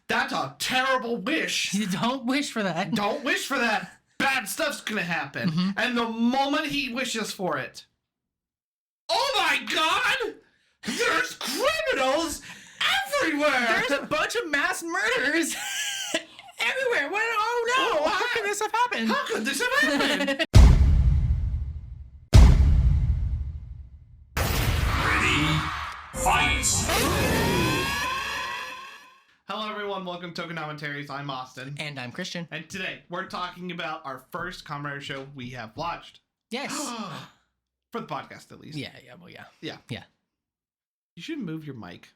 That's a terrible wish. Don't wish for that. Don't wish for that. Bad stuff's gonna happen. And the moment he wishes for it, oh my God! There's criminals everywhere! There's a bunch of mass murders everywhere. What? Oh no! How could this have happened? How could this have happened? Ready? Fight! Hello everyone, welcome to Tokunommentaries. I'm Austin. And I'm Christian. And today, we're talking about our first Kamen RIder show we have watched. Yes. For the podcast, at least. Yeah. You should move your mic.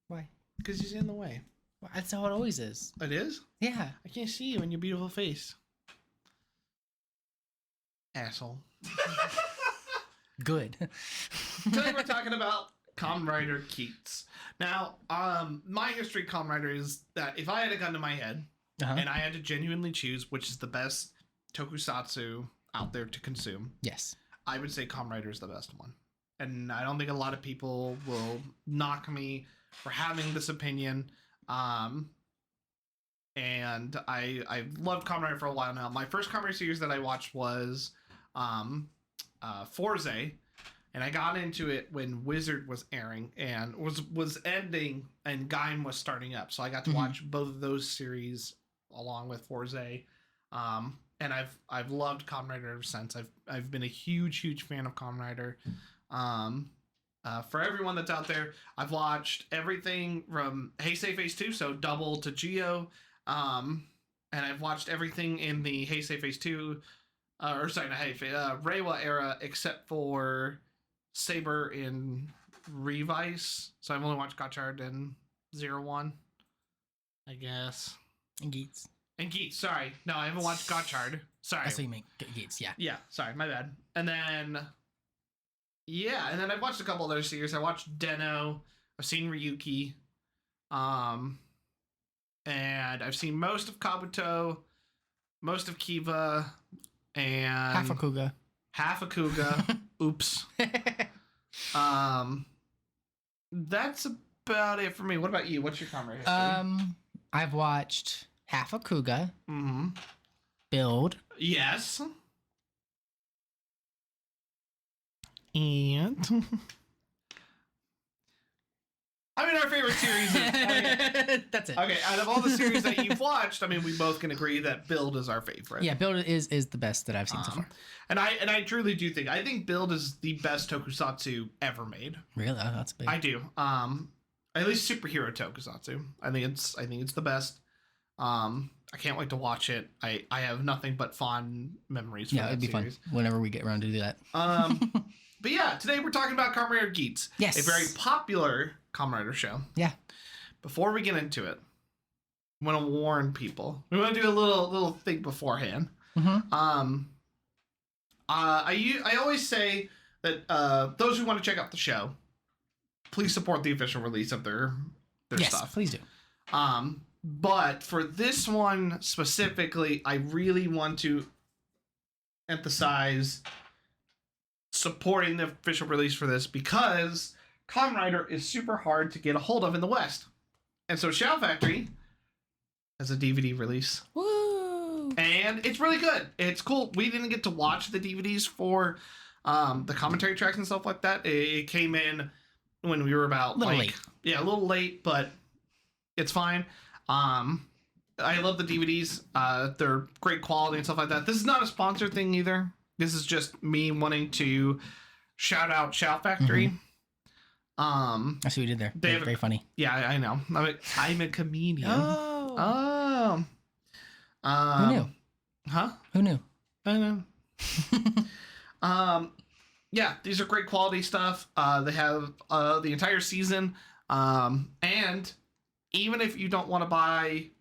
Why? Because he's in the way. Well, that's how it always is. It is? Yeah. I can't see you in your beautiful face. Asshole. Good. Today we're talking about Kamen RIder Geats. Now, my history of Kamen Rider is that if I had a gun to my head and I had to genuinely choose which is the best tokusatsu out there to consume, Yes. I would say Kamen Rider is the best one. And I don't think a lot of people will knock me for having this opinion. And I've loved Kamen Rider for a while now. My first Kamen Rider series that I watched was Forze. And I got into it when Wizard was airing and was ending and Gaim was starting up. So I got to watch both of those series along with Forze. And I've loved Kamen Rider ever since. I've been a huge fan of Kamen Rider. For everyone that's out there, I've watched everything from Heisei Phase 2, so Double to Geo. And I've watched everything in the Heisei Phase 2, Reiwa era, except for Saber in Revice. So I've only watched Gotchard and 01, I guess. And Geats. And Geats, sorry. No, I haven't watched Gotchard. Sorry. That's what you mean. Geats, yeah. Yeah, sorry, my bad. And then I've watched a couple other series. I watched Den-O. I've seen Ryuki. And I've seen most of Kabuto, most of Kiva, and Half a Kuga. Oops. That's about it for me. What about you? What's your Kamen Rider history? I've watched Half a Kuga. Mm-hmm. Build. Yes. And I mean, our favorite series is... That's it. Okay, out of all the series that you've watched, I mean, we both can agree that Build is our favorite. Yeah, Build is the best that I've seen so far. And I truly do think... I think Build is the best tokusatsu ever made. Really? Oh, that's big. I do. At least superhero tokusatsu. I think it's the best. I can't wait to watch it. I have nothing but fond memories for that it'd be series. fun whenever we get around to do that. But yeah, today we're talking about Kamen RIder Geats. Yes. A very popular Kamen Rider show. Yeah. Before we get into it, I want to warn people. We want to do a little thing beforehand. Mm-hmm. I always say that those who want to check out the show, please support the official release of their stuff. Yes, please do. But for this one specifically, I really want to emphasize supporting the official release for this because Kamen Rider is super hard to get a hold of in the West. And so Shout Factory has a DVD release. Woo! And it's really good. It's cool. We didn't get to watch the DVDs for the commentary tracks and stuff like that. It came in when we were about a little late, but it's fine. I love the DVDs. They're great quality and stuff like that. This is not a sponsored thing either. This is just me wanting to shout out Shout Factory. I see what you did there. Very funny. Yeah, I know. I'm a comedian. Oh. Who knew? Huh? Who knew? I know. Yeah, these are great quality stuff. They have the entire season. And even if you don't want to buy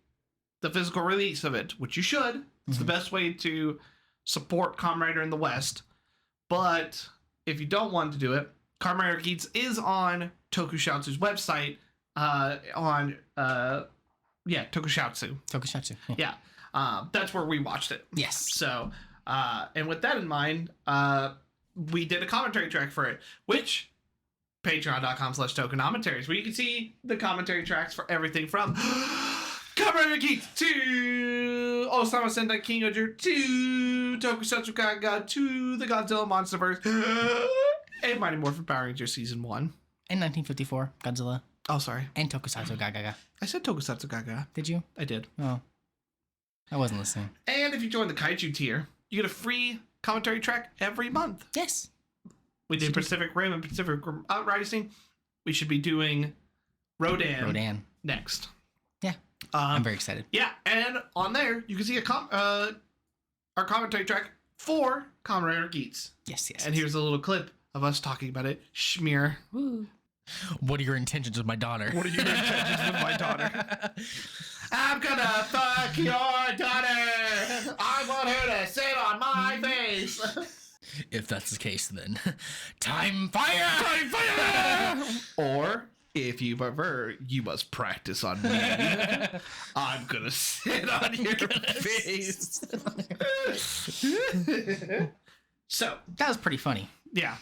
the physical release of it, which you should, it's the best way to support Kamen Rider in the West. But if you don't want to do it, Kamen RIder Geats is on Tokusatsu's website. Tokusatsu. Tokusatsu. Yeah. That's where we watched it. Yes. So, and with that in mind, we did a commentary track for it, which patreon.com/Tokunommentaries, where you can see the commentary tracks for everything from Kamen RIder Geats to Osama Sendai King Oger to Tokusatsu Gaga to the Godzilla Monsterverse and Mighty Morphin Power Rangers Season 1. And 1954, Godzilla. Oh, sorry. And Tokusatsu Gaga. I said Tokusatsu Gaga. Did you? I did. Oh. I wasn't listening. And if you join the Kaiju tier, you get a free commentary track every month. Yes. We did Pacific Rim and Pacific Rim Uprising. We should be doing Rodan next. Yeah. I'm very excited. Yeah, and on there, you can see our commentary track for Kamen RIder Geats. Yes. And here's a little clip of us talking about it. Schmear. Woo. What are your intentions with my daughter? What are your intentions with my daughter? I'm gonna fuck your daughter. I want her to sit on my face. If that's the case, then time fire! Time fire! Or, if you prefer, you must practice on me. I'm gonna sit on your face. So, that was pretty funny. Yeah.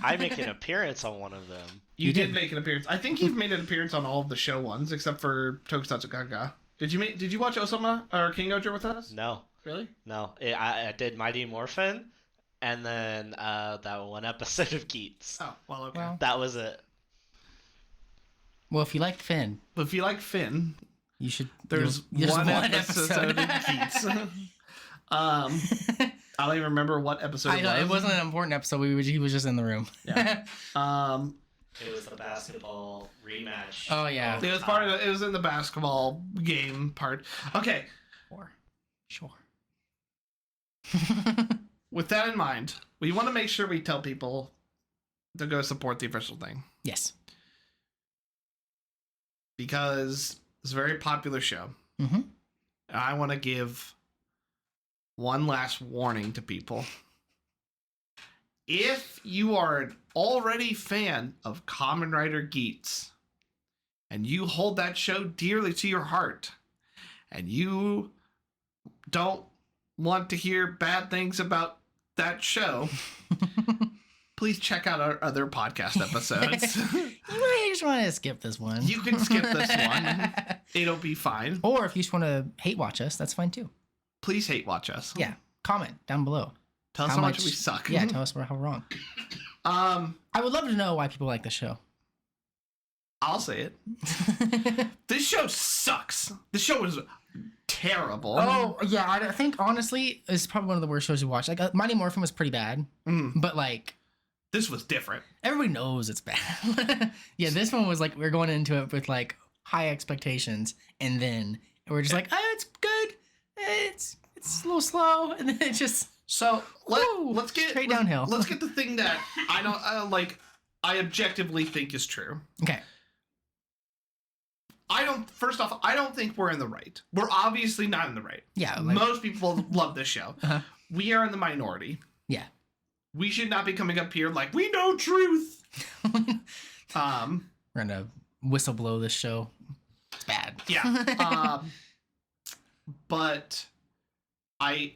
I make an appearance on one of them. You did make an appearance. I think you've made an appearance on all of the show ones, except for Tokusatsu Gaga. Did you watch Osama or King Oger with us? No. Really? No. I did Mighty Morphin, and then that one episode of Geats. Oh, well, okay. Well, That was it. well, if you like Finn, But if you like Finn, you should. there's one episode of Geats. I don't even remember what episode I know, it was. it wasn't an important episode. He was just in the room. Yeah. It was the basketball rematch. Oh, yeah. It was part of it was in the basketball game part. Okay. Sure. With that in mind, we want to make sure we tell people to go support the official thing. Yes. Because it's a very popular show. Mm-hmm. And I want to give one last warning to people. If you are an already fan of Kamen RIder Geats and you hold that show dearly to your heart and you don't want to hear bad things about that show, please check out our other podcast episodes. You might just want to skip this one. You can skip this one. It'll be fine. Or if you just want to hate watch us, that's fine too. Please hate watch us. Yeah. Comment down below. Tell us how much we suck. Yeah, tell us how wrong. I would love to know why people like the show. I'll say it. This show sucks. This show is terrible. Oh, yeah. I think, honestly, it's probably one of the worst shows to watch. Like, Mighty Morphin was pretty bad. But, like... This was different. Everybody knows it's bad. Yeah, this one was like, we're going into it with, like, high expectations. And then we're just like, oh, it's good. It's a little slow. And then it just... So let's get straight downhill. Let's get the thing that I objectively think is true. Okay. First off, I don't think we're in the right. We're obviously not in the right. Yeah. Like, Most people love this show. Uh-huh. We are in the minority. Yeah. We should not be coming up here like we know truth. We're gonna whistleblow this show. It's bad. Yeah. But I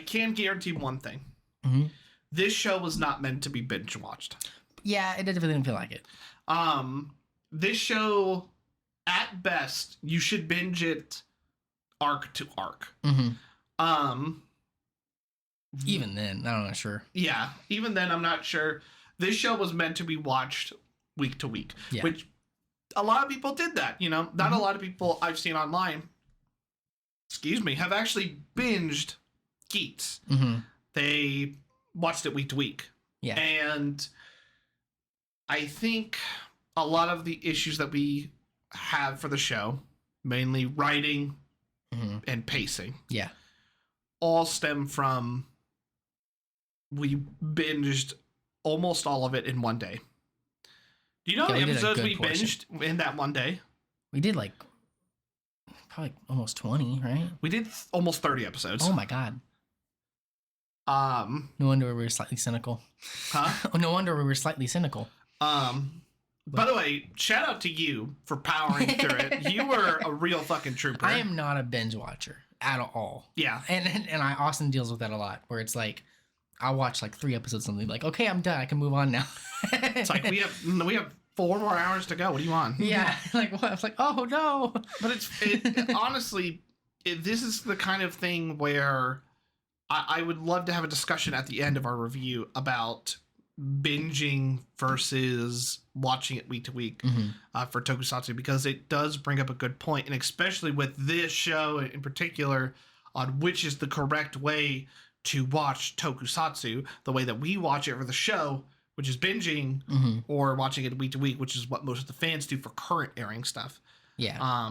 can guarantee one thing. Mm-hmm. This show was not meant to be binge watched. Yeah, it definitely didn't feel like it. This show, at best, you should binge it arc to arc. Mm-hmm. Even then, I'm not sure. Yeah, even then, I'm not sure. This show was meant to be watched week to week, Yeah. which a lot of people did that. You know, not a lot of people I've seen online, have actually binged Geats. Mm-hmm. They watched it week to week. Yeah. And I think a lot of the issues that we have for the show, mainly writing and pacing, Yeah. all stem from we binged almost all of it in one day. Do you know how Yeah, many we did a episodes good we portion. binged in that one day? We did like probably almost 20, right? We did almost 30 episodes. Oh my god. No wonder we were slightly cynical. Huh? Oh, no wonder we were slightly cynical. By the way, shout out to you for powering through it. You were a real fucking trooper. I am not a binge watcher at all. Yeah. And Austin deals with that a lot, where it's like I'll watch like 3 episodes and be like, okay, I'm done. I can move on now. It's like we have 4 more hours to go. What do you want? Yeah, like what? I was like, oh no. But honestly, this is the kind of thing where I would love to have a discussion at the end of our review about binging versus watching it week to week for Tokusatsu, because it does bring up a good point, and especially with this show in particular, on which is the correct way to watch Tokusatsu, the way that we watch it for the show, which is binging, or watching it week to week, which is what most of the fans do for current airing stuff. Yeah.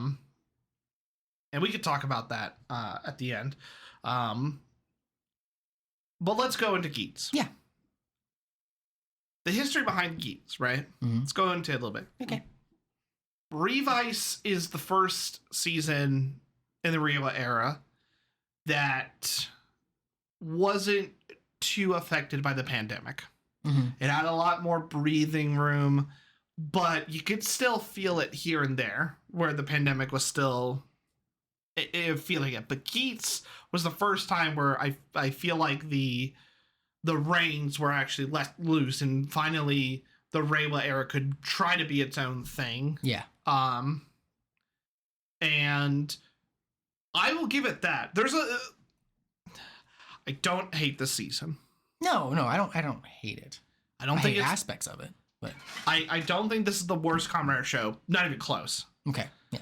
And we could talk about that at the end. But let's go into Geats. Yeah. The history behind Geats, right? Let's go into it a little bit. Okay. Revice is the first season in the Reiwa era that wasn't too affected by the pandemic. It had a lot more breathing room, but you could still feel it here and there where the pandemic was still feeling it. But Geats was the first time where I feel like the reins were actually let loose, and finally the Reiwa era could try to be its own thing. Yeah. And I will give it that. I don't hate the season. No, I don't hate it. I don't I think hate it's aspects of it, but I don't think this is the worst Kamen Rider show. Not even close. okay, yeah.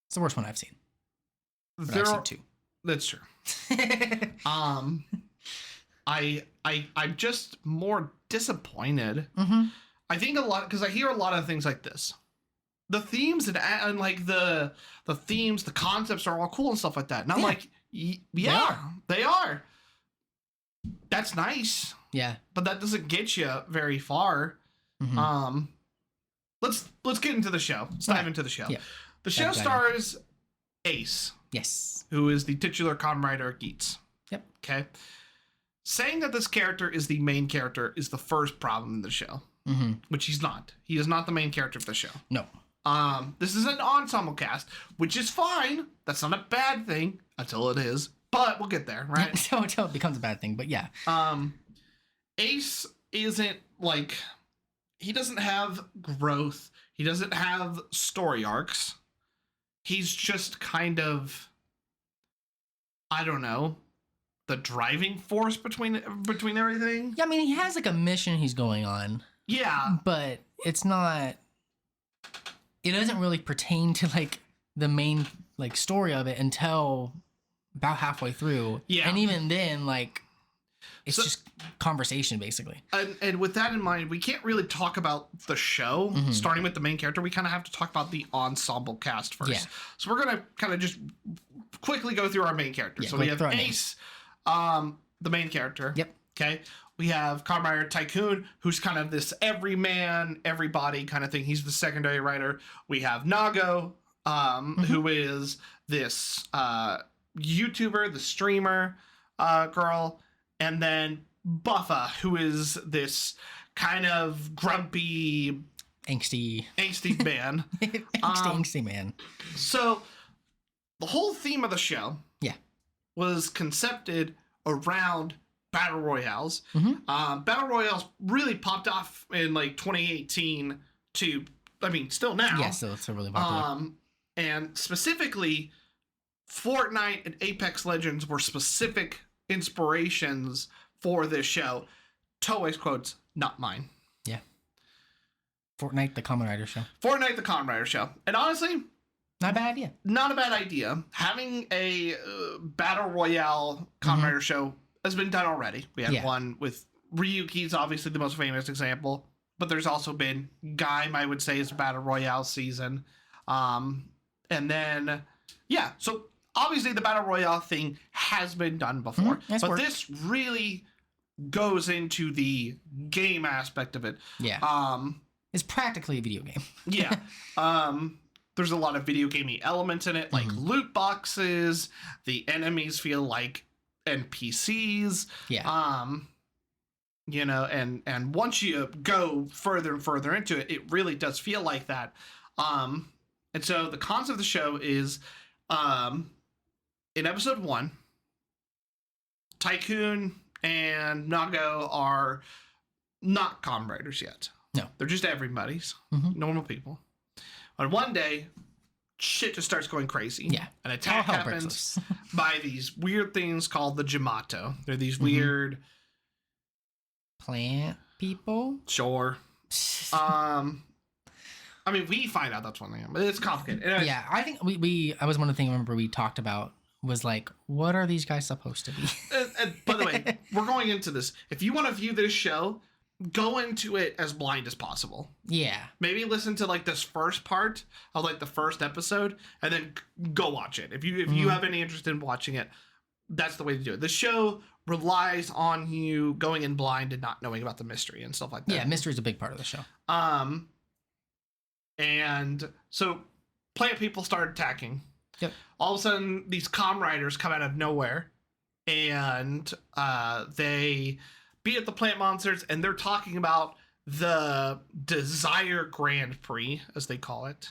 It's the worst one I've seen. But There I've are, seen 2. that's true. I'm just more disappointed. I think a lot because I hear a lot of things like this. The themes and like the themes, the concepts are all cool and stuff like that. And I'm like, yeah, they are. That's nice. Yeah. But that doesn't get you very far. Let's get into the show. Let's dive into the show. Yeah. The show stars Ace. Yes. Who is the titular Kamen RIder Geats. Yep. Okay. Saying that this character is the main character is the first problem in the show. Which he's not. He is not the main character of the show. No. This is an ensemble cast, which is fine. That's not a bad thing until it is. But we'll get there, right? Until it becomes a bad thing, but yeah. Ace isn't like, he doesn't have growth. He doesn't have story arcs. He's just kind of, I don't know, the driving force between everything. Yeah, I mean, he has like a mission he's going on. Yeah. But it's not, it doesn't really pertain to like the main like story of it until about halfway through. Yeah. And even then, like, it's just conversation basically. And with that in mind, we can't really talk about the show starting with the main character. We kind of have to talk about the ensemble cast first. Yeah. So we're gonna kind of just quickly go through our main characters. Yeah, so we have Ace, the main character. Yep. Okay. We have Kamen Rider Tycoon, who's kind of this everyman, everybody kind of thing. He's the secondary writer. We have Nago, who is this YouTuber, the streamer girl. And then Buffa, who is this kind of grumpy, angsty man. angsty man. So the whole theme of the show was concepted around battle royales. Battle royales really popped off in like 2018 to, I mean, still now. Yeah, so it's really popular. And specifically, Fortnite and Apex Legends were specific inspirations for this show. Toei's quotes, not mine. Yeah. Fortnite, the Kamen Rider show. Fortnite, the Kamen Rider show. And honestly, not a bad idea. Not a bad idea. Having a battle royale Kamen Rider show has been done already. We had one with Ryuki's obviously the most famous example, but there's also been Gaim, I would say, is a battle royale season. And then, so obviously the battle royale thing has been done before, but this really goes into the game aspect of it. Yeah. It's practically a video game. Yeah. There's a lot of video gamey elements in it, like loot boxes. The enemies feel like NPCs. Yeah. You know, and once you go further and further into it, it really does feel like that. And so the concept of the show is, in episode 1, Tycoon and Nago are not Kamen Riders yet. No. They're just everybody's, Mhm. normal people. But one day, shit just starts going crazy. Yeah. An attack All hell breaks happens loose. by these weird things called the Jamato. They're these Mhm. weird, Plant people. sure. I mean, we find out that's one thing, but it's complicated. And Yeah, I think we I was one of the things I remember we talked about was like, what are these guys supposed to be? and by the way, we're going into this. If you want to view this show, go into it as blind as possible. Yeah. Maybe listen to like this first part of like the first episode, and then go watch it. If you have any interest in watching it, that's the way to do it. The show relies on you going in blind and not knowing about the mystery and stuff like that. Yeah, mystery is a big part of the show. And so plant people start attacking. Yep. All of a sudden, these Kamen Riders come out of nowhere, and they beat up the plant monsters, and they're talking about the Desire Grand Prix, as they call it,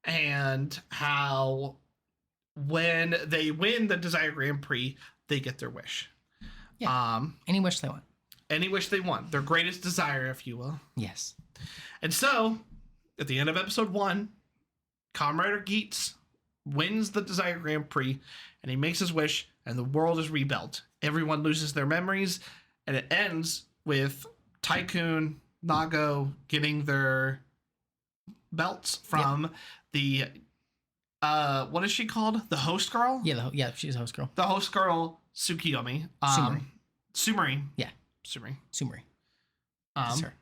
and how when they win the Desire Grand Prix, they get their wish. Yeah. Any wish they want. Any wish they want, their greatest desire, if you will. Yes. And so, at the end of episode 1, Kamen RIder Geats wins the Desire Grand Prix, and he makes his wish, and the world is rebuilt. Everyone loses their memories, and it ends with Tycoon, Nago getting their belts from the what is she called? The host girl? Yeah, she's a host girl. The host girl, Tsukiyomi. Sumari. Yeah. Sumari. That's her.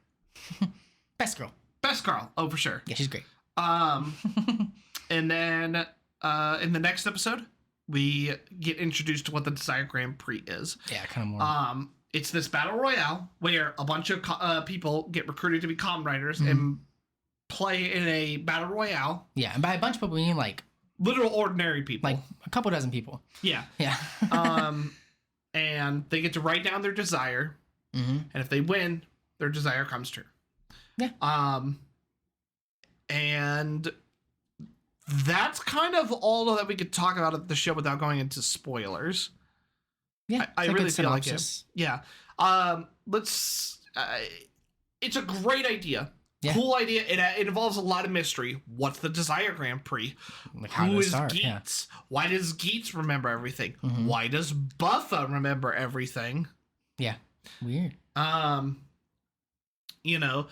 Best girl. Best girl. Oh, for sure. Yeah, she's great. And then in the next episode, we get introduced to what the Desire Grand Prix is. Yeah, kind of more. It's this battle royale where a bunch of people get recruited to be Kamen Riders and play in a battle royale. Yeah, and by a bunch of people, we mean like literal ordinary people, like a couple dozen people. Yeah. Yeah. And they get to write down their desire, and if they win, their desire comes true. Yeah. And that's kind of all that we could talk about at the show without going into spoilers. Yeah, I really feel like it. synopsis. Yeah. Let's. It's a great idea. Yeah. Cool idea. It involves a lot of mystery. What's the Desire Grand Prix? Like how Who to is start? Geats? Why does Geats remember everything? Why does Buffa remember everything? Yeah. Weird. You know,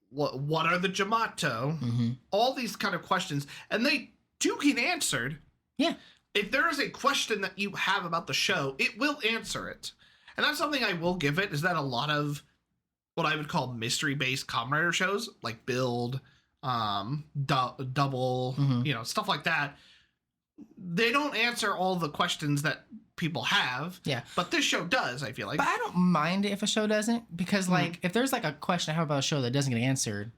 what are the Jamato? All these kind of questions, and they do get answered. Yeah. If there is a question that you have about the show, it will answer it. And that's something I will give it, is that a lot of what I would call mystery-based Kamen Rider shows, like Build, Double, you know, stuff like that, they don't answer all the questions that people have. Yeah. But this show does, I feel like. But I don't mind it if a show doesn't, because like if there's like a question I have about a show that doesn't get answered,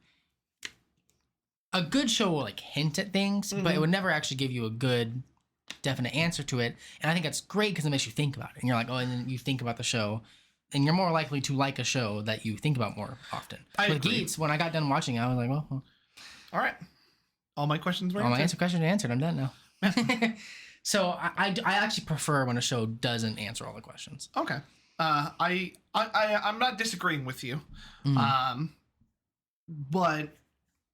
a good show will like hint at things, but it would never actually give you a good definite answer to it. And I think that's great because it makes you think about it. And you're like, oh, and then you think about the show, and you're more likely to like a show that you think about more often. I With agree. Geats, when I got done watching, I was like, well, All right. All my questions were all my answered. questions are answered. I'm done now. So I actually prefer when a show doesn't answer all the questions. Okay. I'm not disagreeing with you. But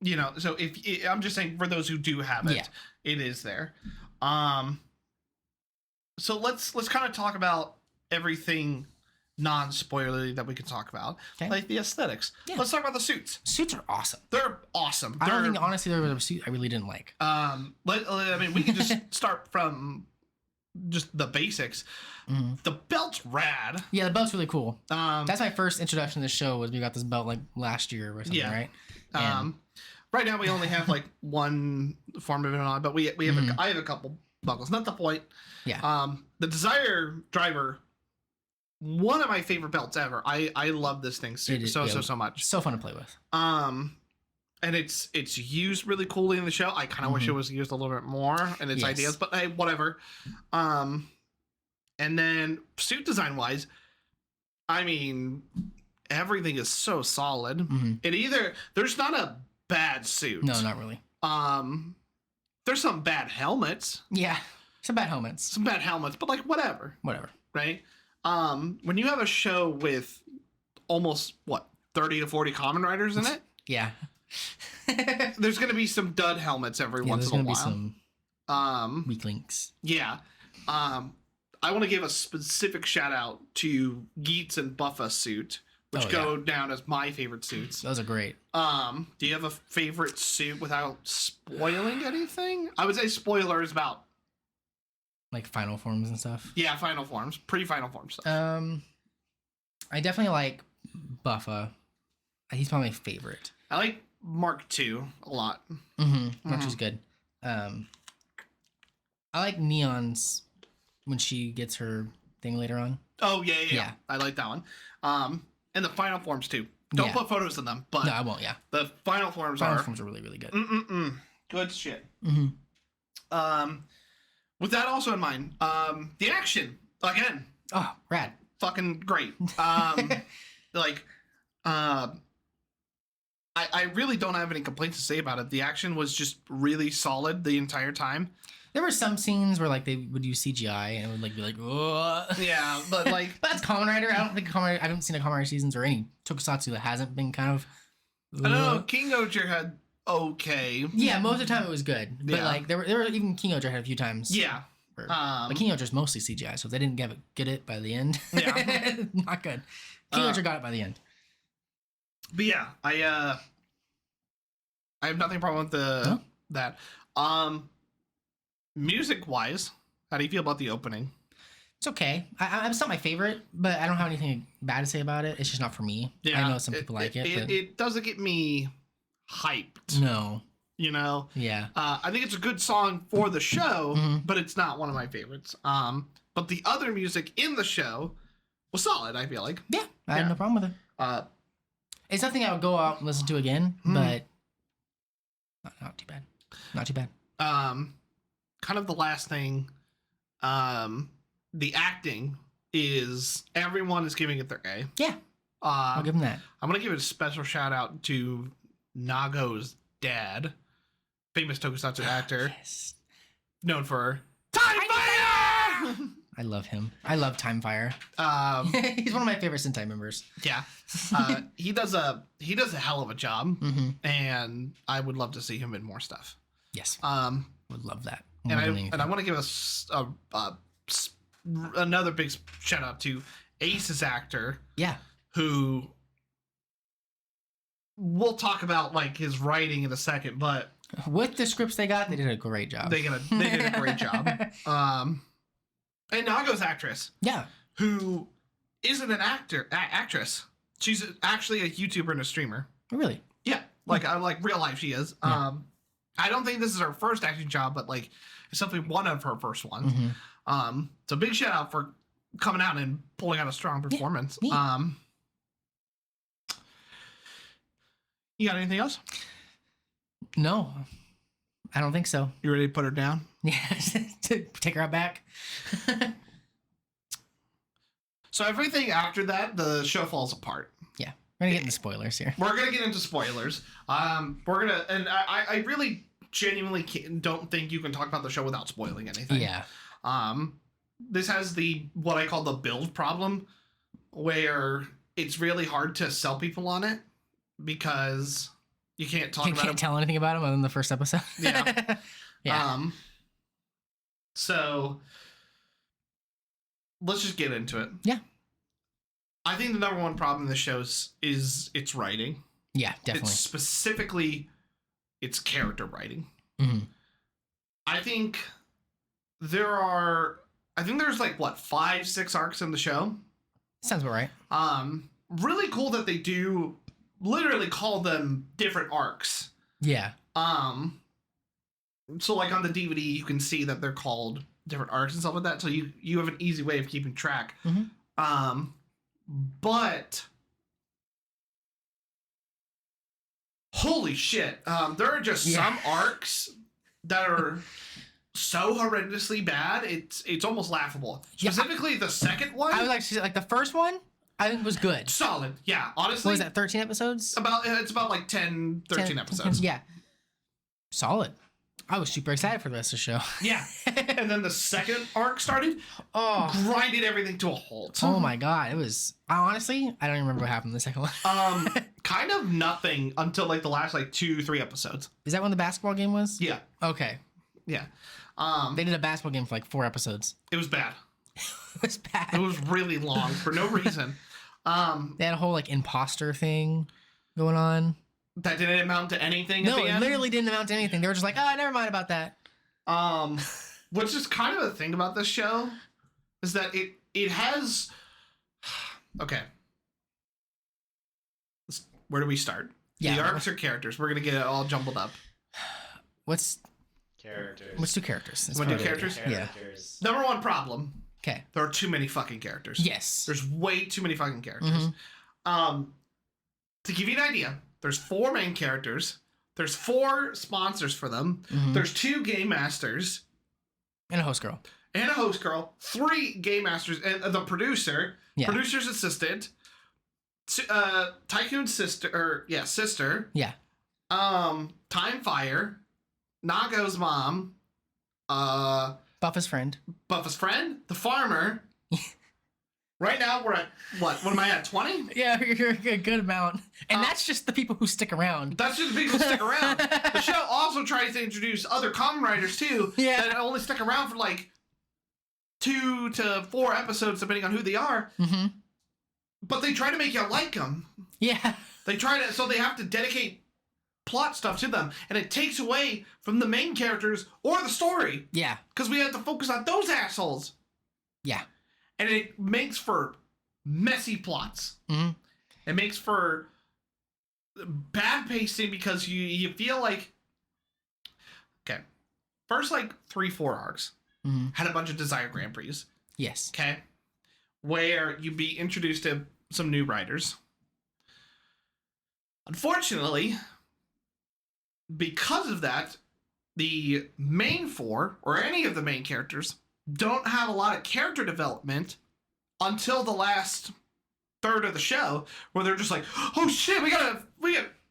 you know, so if I'm just saying for those who do have it, it is there. So let's kind of talk about everything non-spoilery that we can talk about, like the aesthetics. Yeah. Let's talk about the suits. Suits are awesome. They're awesome. I don't think honestly there was a suit I really didn't like. I mean, we can just start from just the basics. The belt's rad. Yeah, the belt's really cool. That's That's my first introduction to the show. Was we got this belt like last year or something, right? And right now we only have like one form of it on, but we have I have a couple buckles. Not the point. Yeah. The Desire Driver, one of my favorite belts ever. I love this thing so much. So fun to play with. And it's used really coolly in the show. I kind of wish it was used a little bit more in its ideas, but hey, whatever. And then suit design wise, I mean, everything is so solid. There's not a bad suit. No, not really. There's some bad helmets. Yeah, some bad helmets. But like whatever. Whatever. Right? When you have a show with almost 30 30 to 40 Kamen Riders in it. Yeah. There's going to be some dud helmets every once in a while. There's going to be some weak links. Yeah. I want to give a specific shout out to Geats and Buffa suit, which go down as my favorite suits. Those are great. Do you have a favorite suit without spoiling anything? I would say spoilers about like final forms and stuff. Yeah, final forms, pre-final form stuff. I definitely like Buffa. He's probably my favorite. I like Mark II a lot. Which is good. I like Neon's when she gets her thing later on. Oh yeah. I like that one. And the final forms too. Don't put photos in them, but no, I won't. Yeah, the final forms are really, really good. Good shit. With that also in mind, the action again. Oh, rad! Fucking great. I really don't have any complaints to say about it. The action was just really solid the entire time. There were some scenes where like they would use CGI and it would like be like, whoa. Yeah, but like that's Kamen Rider. I haven't seen a Kamen Rider seasons or any Tokusatsu that hasn't been kind of. I don't know. King Oger had okay. Yeah, most of the time it was good, but like there were even King Oger had a few times. Yeah. But King Oger's mostly CGI, so if they didn't get it by the end, not good. King Oger got it by the end. But yeah, I have nothing problem with that. Music wise, how do you feel about the opening? It's okay. It's not my favorite, but I don't have anything bad to say about it. It's just not for me. Yeah, I know some people like it. But it doesn't get me hyped. No. You know? Yeah. I think it's a good song for the show, but it's not one of my favorites. But the other music in the show was solid, I feel like. Yeah, I have no problem with it. It's something I would go out and listen to again, but not too bad. Not too bad. Kind of the last thing, the acting is everyone is giving it their A. Yeah. I'll give them that. I'm gonna give it a special shout out to Nago's dad, famous Tokusatsu actor, known for Time Fire. I love him. I love Time Fire. He's one of my favorite Sentai members. Yeah. He does a hell of a job, and I would love to see him in more stuff. Yes. Would love that. And I want to give us another big shout out to Ace's actor. Yeah. Who we'll talk about like his writing in a second, but with the scripts they got, they did a great job. They did a great job. And Nago's actress. Yeah. Who isn't an actress. She's actually a YouTuber and a streamer. Really? Yeah. Like real life she is. Yeah. I don't think this is her first acting job, but like it's definitely one of her first ones. So big shout out for coming out and pulling out a strong performance. Yeah. You got anything else? No, I don't think so. You ready to put her down? Yeah, take her out back. So everything after that, the show falls apart. Yeah, we're gonna get into spoilers here. We're gonna get into spoilers. I really genuinely don't think you can talk about the show without spoiling anything. Yeah. This has what I call the build problem, where it's really hard to sell people on it because you can't talk about it. Can't tell anything about him other than the first episode. Yeah. Yeah. So let's just get into it. Yeah. I think the number one problem in the show is its writing. Yeah, definitely. It's specifically its character writing. I think there's like what 5-6 arcs in the show. Sounds about right. Really cool that they do literally call them different arcs. Yeah. So like on the DVD you can see that they're called different arcs and stuff like that, so you have an easy way of keeping track. But holy shit, there are just some arcs that are so horrendously bad, it's almost laughable. Specifically the second one. I would like to say, like the first one, I think was good. Solid, yeah. Honestly, What was that, 13 episodes? It's about like 13 episodes. Yeah. Solid. I was super excited for the rest of the show. Yeah. And then the second arc started, grinded everything to a halt. Oh my god, it was honestly, I don't even remember what happened in the second one. Kind of nothing until like the last like 2-3 episodes. Is that when the basketball game was? Yeah. Okay. Yeah. They did a basketball game for like 4 episodes. It was bad. It was bad. It was really long for no reason. They had a whole like imposter thing going on. That didn't amount to anything. No, at the it end. literally didn't amount to anything. They were just like, oh, never mind about that. Which is kind of a thing about this show, is that it has. Okay. Where do we start? Yeah, the arcs or characters? We're gonna get it all jumbled up. What's Characters. Let's do characters. Wanna do characters? Yeah. Number one problem: Okay. there are too many fucking characters. Yes. There's way too many fucking characters. Mm-hmm. To give you an idea, there's 4 main characters. There's 4 sponsors for them. Mhm. There's 2 game masters And a host girl. and a host girl. 3 game masters and the producer, Yeah. producer's assistant, Tycoon's sister, sister. Yeah. Time Fire, Nago's mom, Buffa's friend. Buffa's friend, the farmer. Right now we're at what? What am I at? 20? Yeah, you're a good amount. And that's just the people who stick around. That's just the people who stick around. The show also tries to introduce other Kamen Riders too. Yeah. That only stick around for like 2 to 4 episodes, depending on who they are. Mm-hmm. But they try to make you like them. Yeah. They try to, so they have to dedicate plot stuff to them, and it takes away from the main characters or the story Yeah. because we have to focus on those assholes. Yeah. And it makes for messy plots. Mm-hmm. It makes for bad pacing because you feel like, okay, first like 3-4 arcs Mm-hmm. had a bunch of Desire Grand Prix, Yes. okay, where you be introduced to some new riders. Unfortunately, because of that, the main 4 or any of the main characters don't have a lot of character development until the last third of the show, where they're just like, oh shit, we gotta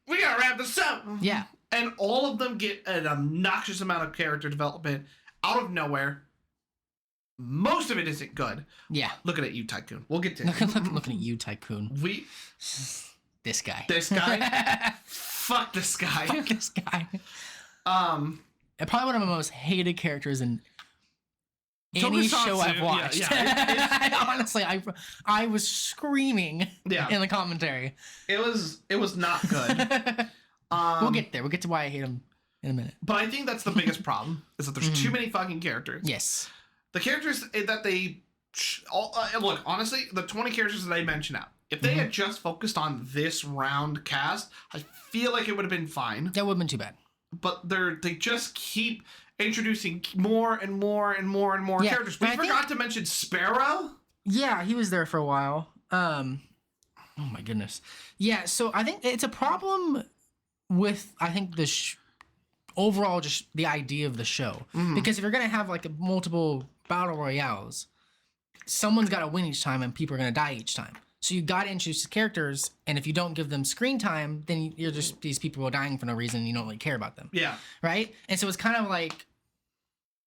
wrap this up. Yeah. And all of them get an obnoxious amount of character development out of nowhere. Most of it isn't good. Yeah. Looking at you, Tycoon. We'll get to Looking at you, Tycoon. This guy. This guy. Fuck this guy. Fuck this guy. Probably one of my most hated characters in any show I've watched. Yeah. Honestly, I was screaming in the commentary. It was not good. We'll get there. We'll get to why I hate him in a minute. But I think that's the biggest problem, is that there's too many fucking characters. Yes. The characters that they... look, honestly, the 20 characters that I mentioned out, if they had just focused on this round cast, I feel like it would have been fine. That would have been too bad. But they just keep introducing more and more and more and more characters. We forgot to mention Sparrow. Yeah, he was there for a while. Oh my goodness. Yeah, so I think it's a problem with, I think, overall just the idea of the show. Because if you're going to have like multiple battle royales, someone's got to win each time and people are going to die each time. So you got to introduce the characters, and if you don't give them screen time, then you're just these people are dying for no reason and you don't really care about them. Yeah. Right? And so it's kind of like,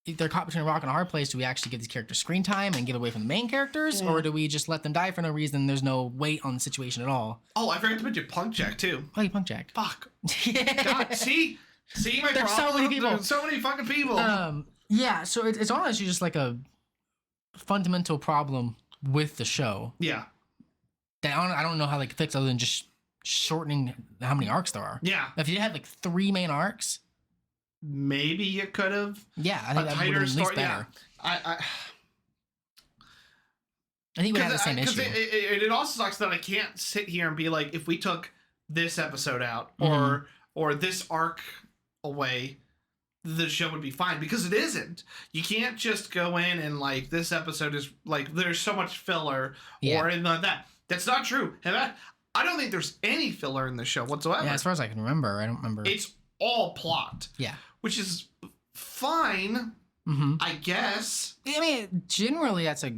if they're caught between a rock and a hard place, do we actually give these characters screen time and get away from the main characters? Or do we just let them die for no reason? There's no weight on the situation at all. Oh, I forgot to mention Punk Jack, too. Oh, you Punk Jack. Fuck. Yeah. God, see my There's problem? so many people. There's so many fucking people. Yeah, so it's honestly just like a fundamental problem with the show. Yeah. That I don't know how they could fix other than just shortening how many arcs there are. Yeah. If you had like 3 main arcs, maybe you could have. Yeah, I think that would have been at least better. Yeah. I think we have the same issue. It also sucks that I can't sit here and be like, if we took this episode out or this arc away, the show would be fine, because it isn't. You can't just go in and like, this episode is like, there's so much filler or anything like that. That's not true. And I don't think there's any filler in the show whatsoever. Yeah, as far as I can remember, I don't remember. It's all plot. Yeah. Which is fine, I guess. I mean, generally that's a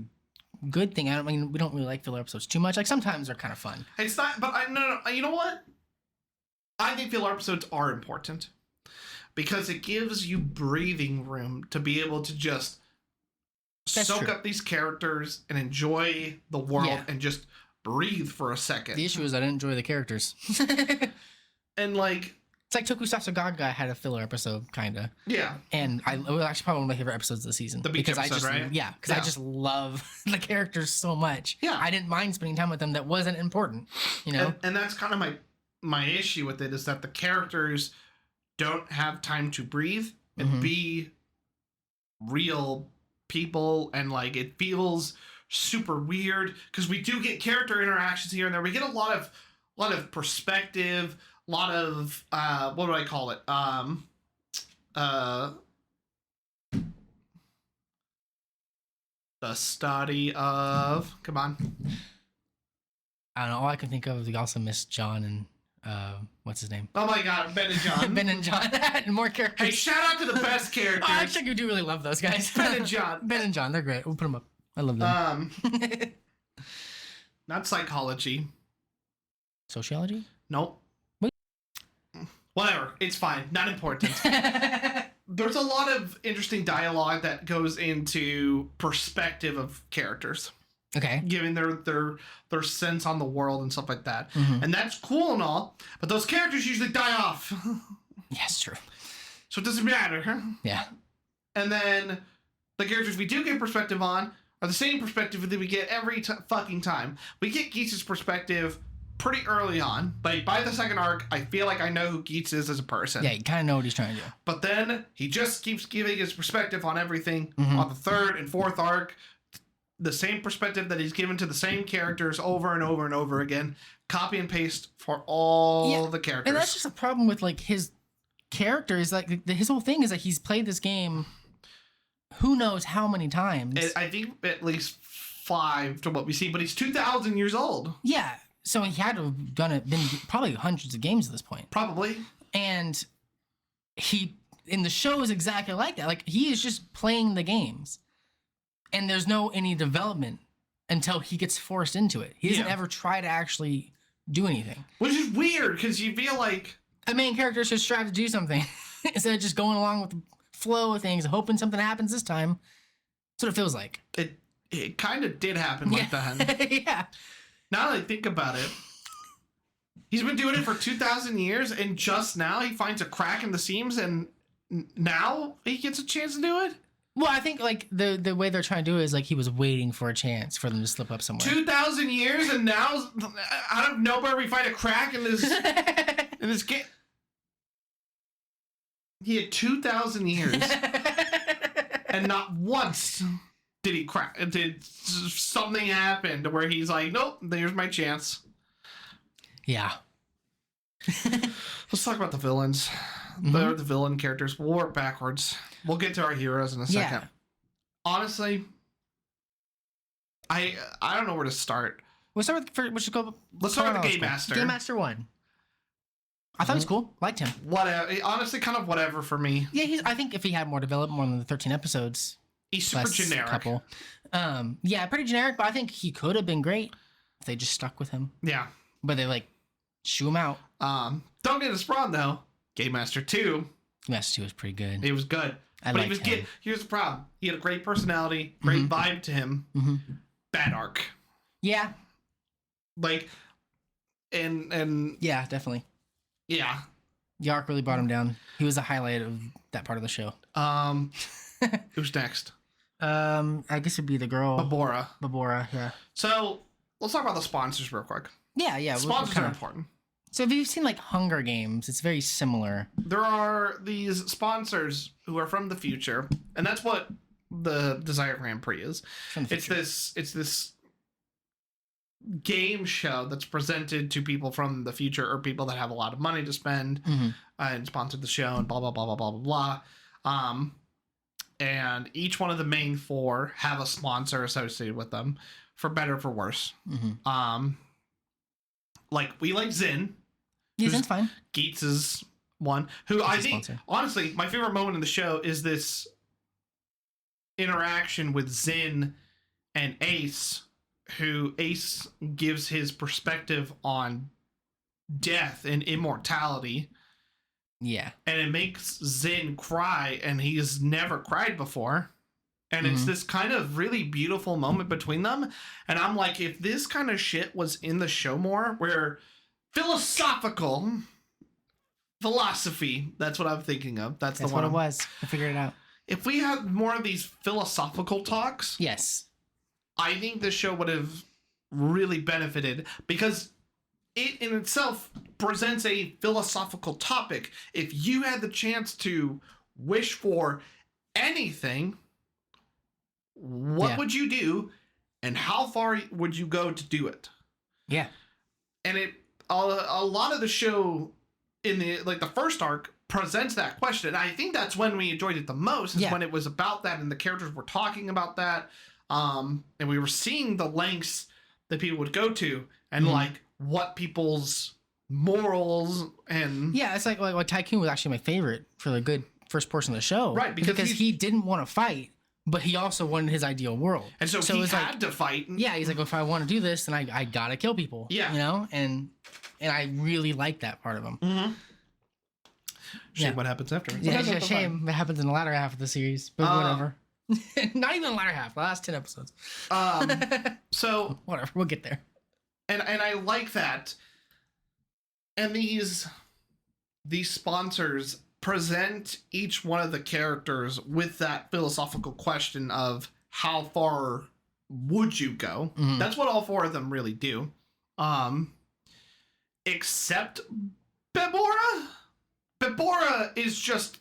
good thing. I mean, we don't really like filler episodes too much. Like sometimes they're kind of fun. It's not, but no. You know what? I think filler episodes are important. because it gives you breathing room to be able to just That's soak true. up these characters and enjoy the world Yeah. and just breathe for a second. The issue is I didn't enjoy the characters. And like, It's like Tokusatsu Gaga had a filler episode, kind of. yeah, And it was actually probably one of my favorite episodes of the season. The beach because episode, I just, right? Yeah, because I Yeah. just love the characters so much. Yeah. I didn't mind spending time with them that wasn't important, you know? and that's kind of my issue with it, is that the characters don't have time to breathe and Mhm. be real people, and like it feels super weird because we do get character interactions here and there. We get a lot of perspective, a lot of what do I call it? The study of, come on. I don't know. All I can think of is we also missed John and what's his name? Oh my god, Ben and John. Ben and John. And more characters. Hey, shout out to the best characters. Oh, actually, I do really love those guys. Ben and John. Ben and John, they're great. We'll put them up. I love them. Not psychology. Sociology? Nope. What? Whatever. It's fine. Not important. There's a lot of interesting dialogue that goes into perspective of characters, Okay. giving their sense on the world and stuff like that. Mhm. And that's cool and all, but those characters usually die off. Yes, true. So it doesn't matter. Yeah. And then the characters we do get perspective on are the same perspective that we get every fucking time. We get Geats' perspective pretty early on. Like, by the second arc, I feel like I know who Geats is as a person. Yeah, you kind of know what he's trying to do. But then he just keeps giving his perspective on everything. Mhm. On the third and fourth arc, the same perspective that he's given to the same characters over and over and over again. Copy and paste for all the characters. And that's just a problem with like his characters. Like his whole thing is that he's played this game who knows how many times. I think at least 5 to what we see, but he's 2,000 years old. Yeah. So he had to have been probably hundreds of games at this point. Probably. And he in the show is exactly like that. Like he is just playing the games. And there's no any development until he gets forced into it. He doesn't Yeah. ever try to actually do anything. Which is weird, because you feel like... A main character should strive to do something instead of just going along with the flow of things, hoping something happens this time. That's what it feels like. It kind of did happen like that. Yeah. Now that I think about it, he's been doing it for 2,000 years, and just now he finds a crack in the seams, and now he gets a chance to do it? Well, I think like the way they're trying to do it is like he was waiting for a chance for them to slip up somewhere. 2,000 years, and now out of nowhere we find a crack in this game. He had 2,000 years, and not once did he crack. Did something happen to where he's like, nope, there's my chance. Yeah. Let's talk about the villains. They're the villain characters. We'll work backwards. We'll get to our heroes in a second. Yeah. Honestly, I don't know where to start. We'll start with let's go. Let's start with the Game chronological. Master. Game Master 1. I thought he was cool. Liked him. Whatever. Honestly, kind of whatever for me. Yeah, I think if he had more development, more than the 13 episodes, He's super less generic. couple. Yeah, pretty generic, but I think he could have been great if they just stuck with him. Yeah. But they like shoo him out. Don't get us wrong though. Game Master 2, Game Master 2 was pretty good. he was good. I But he liked was him. here's the problem. He had a great personality, great vibe to him. Mhm. Bad arc. Yeah, Like, and yeah, definitely. yeah. The arc really brought him down. He was the highlight of that part of the show. Who's next? I guess it'd be the girl Babora. yeah. So let's talk about the sponsors real quick. Yeah. Sponsors are important. So if you've seen like Hunger Games, it's very similar. There are these sponsors who are from the future, and that's what the Desire Grand Prix is. From the It's future. this game show that's presented to people from the future, or people that have a lot of money to spend, and sponsored the show, and blah blah blah blah blah blah blah. And each one of the main 4 have a sponsor associated with them, for better or for worse. Like, we like Zin. Yeah, Who's- that's fine. Geats is one who I a think, sponsor. honestly, my favorite moment in the show is this interaction with Zin and Ace, who Ace gives his perspective on death and immortality, Yeah. And it makes Zin cry, and he's never cried before. And it's this kind of really beautiful moment between them. And I'm like, if this kind of shit was in the show more, where philosophy, that's what I'm thinking of. That's the one. What it was. I figured it out. If we had more of these philosophical talks, Yes. I think this show would have really benefited, because it in itself presents a philosophical topic. If you had the chance to wish for anything, what would you do, and how far would you go to do it? Yeah. And a lot of the show in the first arc presents that question. I think that's when we enjoyed it the most, is when it was about that and the characters were talking about that. And we were seeing the lengths that people would go to, and like what people's morals and it's like Tycoon was actually my favorite for the good first portion of the show, right? Because he didn't want to fight, but he also wanted his ideal world, and so he had to fight. Yeah, he's like, well, if I want to do this, then I gotta kill people. Yeah, you know, and I really like that part of him. Mm-hmm. Shame what happens after. Yeah, it's a shame what happens in the latter half of the series, but whatever. Not even the latter half, the last 10 episodes. So whatever, we'll get there. And I like that. And these sponsors present each one of the characters with that philosophical question of how far would you go? Mm-hmm. That's what all four of them really do. Except Bebora. Bebora is just,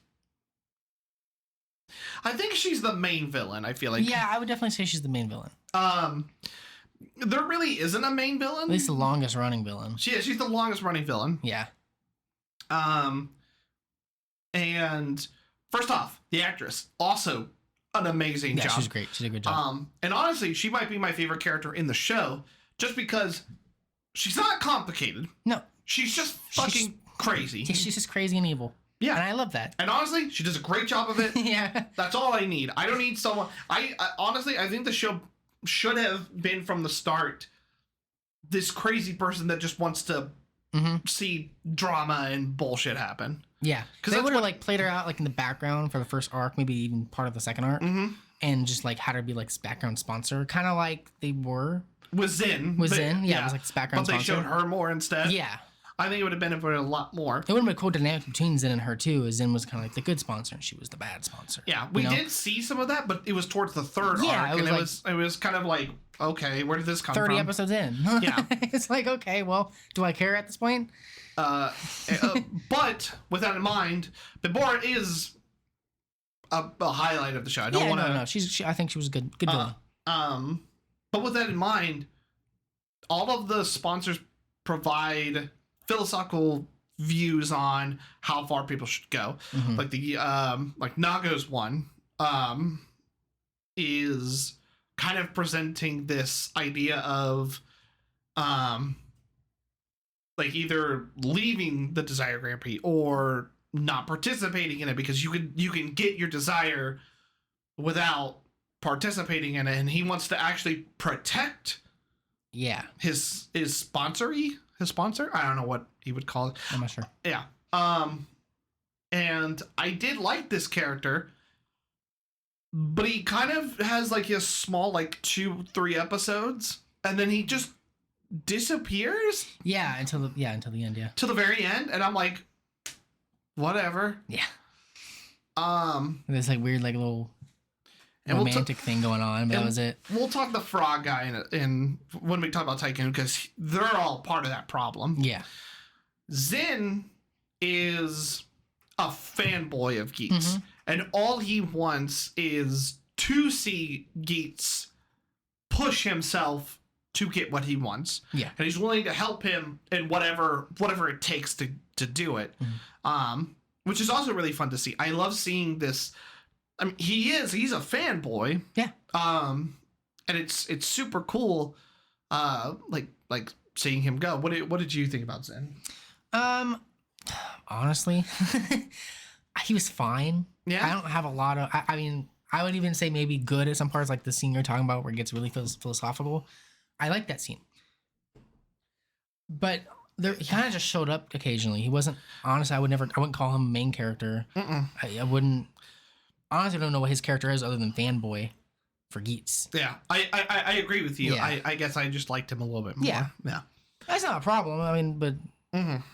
I think she's the main villain, I feel like. Yeah, I would definitely say she's the main villain. There really isn't a main villain. At least the longest running villain. She's the longest running villain. Yeah. And first off, the actress, also an amazing job. Yeah, she's great. She did a good job. And honestly, she might be my favorite character in the show, just because she's not complicated. No. She's just fucking crazy. She's just crazy and evil. Yeah. And I love that. And honestly, she does a great job of it. Yeah. That's all I need. I don't need someone. I honestly, I think the show should have been from the start this crazy person that just wants to see drama and bullshit happen. Yeah. Because they would have like played her out like in the background for the first arc, maybe even part of the second arc. And just like had her be like background sponsor, kind of like they were. With Zin. Yeah, it was like this background sponsor. But they showed her more instead. Yeah. I think it would have benefited a lot more. It would have been a cool dynamic between Zin and her too, as Zin was kind of like the good sponsor and she was the bad sponsor. Yeah, we did see some of that, but it was towards the third arc, and it was kind of like, okay, where did this come from? 30 episodes in. Yeah. It's like, okay, well, do I care at this point? But with that in mind, Bebora is a highlight of the show. I don't want to. No. I think she was a good villain. But with that in mind, all of the sponsors provide philosophical views on how far people should go. Like the like Nago's one is kind of presenting this idea of like either leaving the Desire Grand Prix or not participating in it, because you can get your desire without participating in it, and he wants to actually protect his sponsor. I don't know what he would call it. I'm not sure. Yeah. And I did like this character, but he kind of has like his small like 2-3 episodes, and then he just disappears. Yeah, until the end. Yeah. To the very end, and I'm like, whatever. Yeah. There's like weird like little romantic thing going on, but that was it. We'll talk the frog guy in when we talk about Tycoon, because they're all part of that problem. Yeah. Zin is a fanboy of Geats, and all he wants is to see Geats push himself to get what he wants. Yeah. And he's willing to help him in whatever it takes to do it. Which is also really fun to see. I love seeing this. I mean, he's a fanboy. Yeah. And it's super cool. Like seeing him go. What did you think about Zen? Honestly, he was fine. Yeah. I don't have a lot of. I mean, I would even say maybe good at some parts, like the scene you're talking about where it gets really philosophical. I like that scene. But he kind of just showed up occasionally. He wasn't, honestly, I wouldn't call him a main character. I wouldn't, honestly, I don't know what his character is other than fanboy for Geats. Yeah, I agree with you. Yeah. I guess I just liked him a little bit more. Yeah. That's not a problem. I mean, but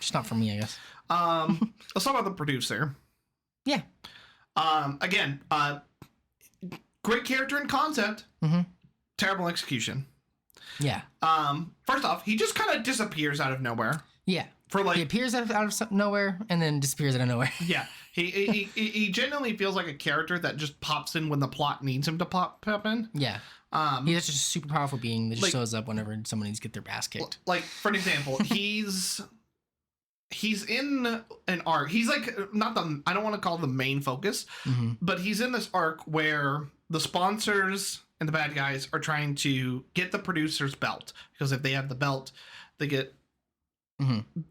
just not for me, I guess. Let's talk about the producer. Yeah. Again, great character and concept. Terrible execution. Yeah. First off, he just kind of disappears out of nowhere. Yeah. For like, he appears out of nowhere and then disappears out of nowhere. Yeah. He genuinely feels like a character that just pops in when the plot needs him to pop in. Yeah. He's just a super powerful being that just shows up whenever someone needs to get their ass kicked. Like, for an example, he's in an arc. He's like I don't want to call it the main focus, but he's in this arc where the sponsors and the bad guys are trying to get the producer's belt, because if they have the belt, they get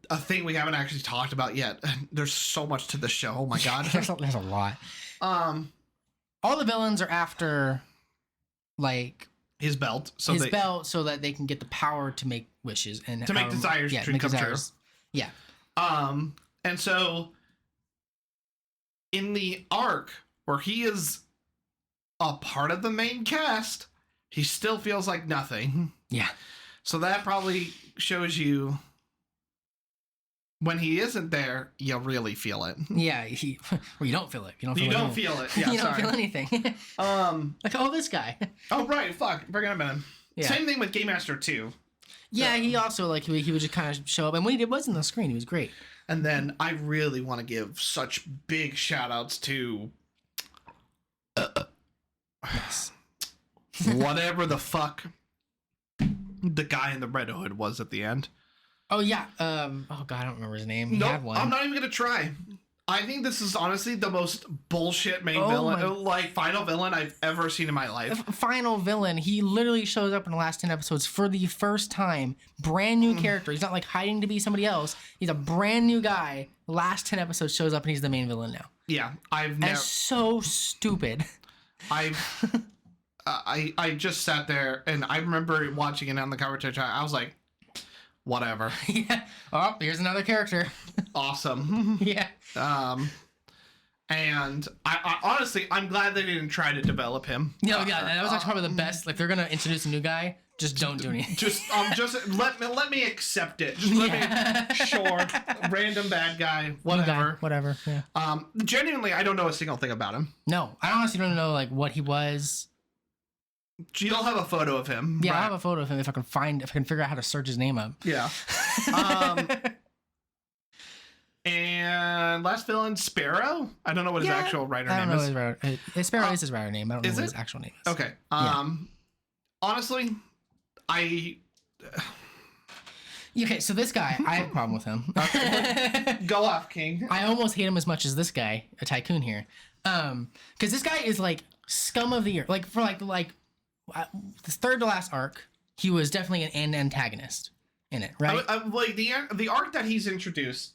a thing we haven't actually talked about yet. There's so much to the show. Oh my god. There's a lot. All the villains are after like his belt, so that they can get the power to make wishes and to make desires come true. Yeah. And so in the arc where he is a part of the main cast, he still feels like nothing. Yeah. So that probably shows you when he isn't there, you really feel it. Yeah, or you don't feel it. You don't feel it. Yeah, you don't feel anything. Like, oh, this guy. Oh, right. Fuck. Forget about him. Yeah. Same thing with Game Master 2. Yeah, he also, like, he would just kind of show up. And when he was on the screen, he was great. And then I really want to give such big shout outs to whatever the fuck the guy in the red hood was at the end. Oh, yeah. Oh, God, I don't remember his name. He had one. I'm not even going to try. I think this is honestly the most bullshit villain, like final villain I've ever seen in my life. Final villain. He literally shows up in the last 10 episodes for the first time. Brand new character. He's not like hiding to be somebody else. He's a brand new guy. Last 10 episodes shows up and he's the main villain now. Yeah, That's so stupid. I just sat there and I remember watching it on the cover to I was like, whatever. Yeah. Oh, here's another character. Awesome. Yeah. And I honestly, I'm glad they didn't try to develop him. No, yeah, that was actually probably the best. Like, they're gonna introduce a new guy, just don't do anything. Just let me accept it. Just let me sure, random bad guy, whatever. Whatever. Yeah. Genuinely, I don't know a single thing about him. No, I honestly don't know like what he was. You'll have a photo of him. Yeah, right? I have a photo of him if I can figure out how to search his name up. Yeah. And last villain, Sparrow. I don't know what his actual writer name is. Sparrow is his writer name. I don't know what his actual name is. Okay. Honestly, Okay, so this guy, I have a problem with him. Okay. Go off, King. I almost hate him as much as this guy, a tycoon here. Because this guy is like scum of the earth. Like for this third to last arc, he was definitely an antagonist in it, right? Like the arc that he's introduced,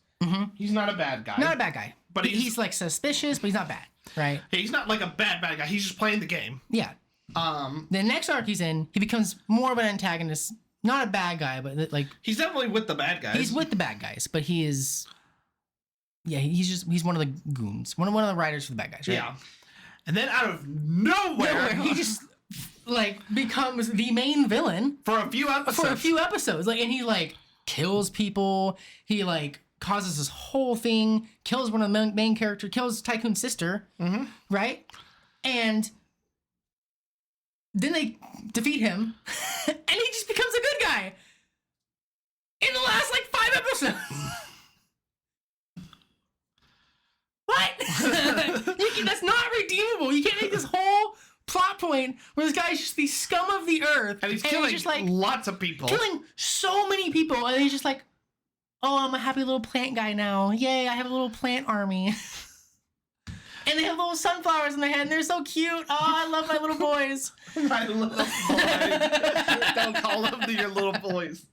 he's not a bad guy. Not a bad guy, but he's like suspicious, but he's not bad, right? He's not like a bad guy. He's just playing the game. Yeah. The next arc he's in, he becomes more of an antagonist. Not a bad guy, but like he's definitely with the bad guys. He's with the bad guys, but he is. Yeah, he's one of the goons, one of the riders for the bad guys, right? Yeah. And then out of nowhere he just like becomes the main villain for a few episodes. Like, and he like kills people. He like causes this whole thing. Kills one of the main characters. Kills Tycoon's sister. Right, and then they defeat him, and he just becomes a good guy in the last like 5 episodes. What? That's not redeemable. You can't make this whole plot point where this guy is just the scum of the earth. And he's killing just, like, lots of people. Killing so many people. And he's just like, oh, I'm a happy little plant guy now. Yay, I have a little plant army. And they have little sunflowers in their head, and they're so cute. Oh, I love my little boys. My little boys. Don't call them your little boys.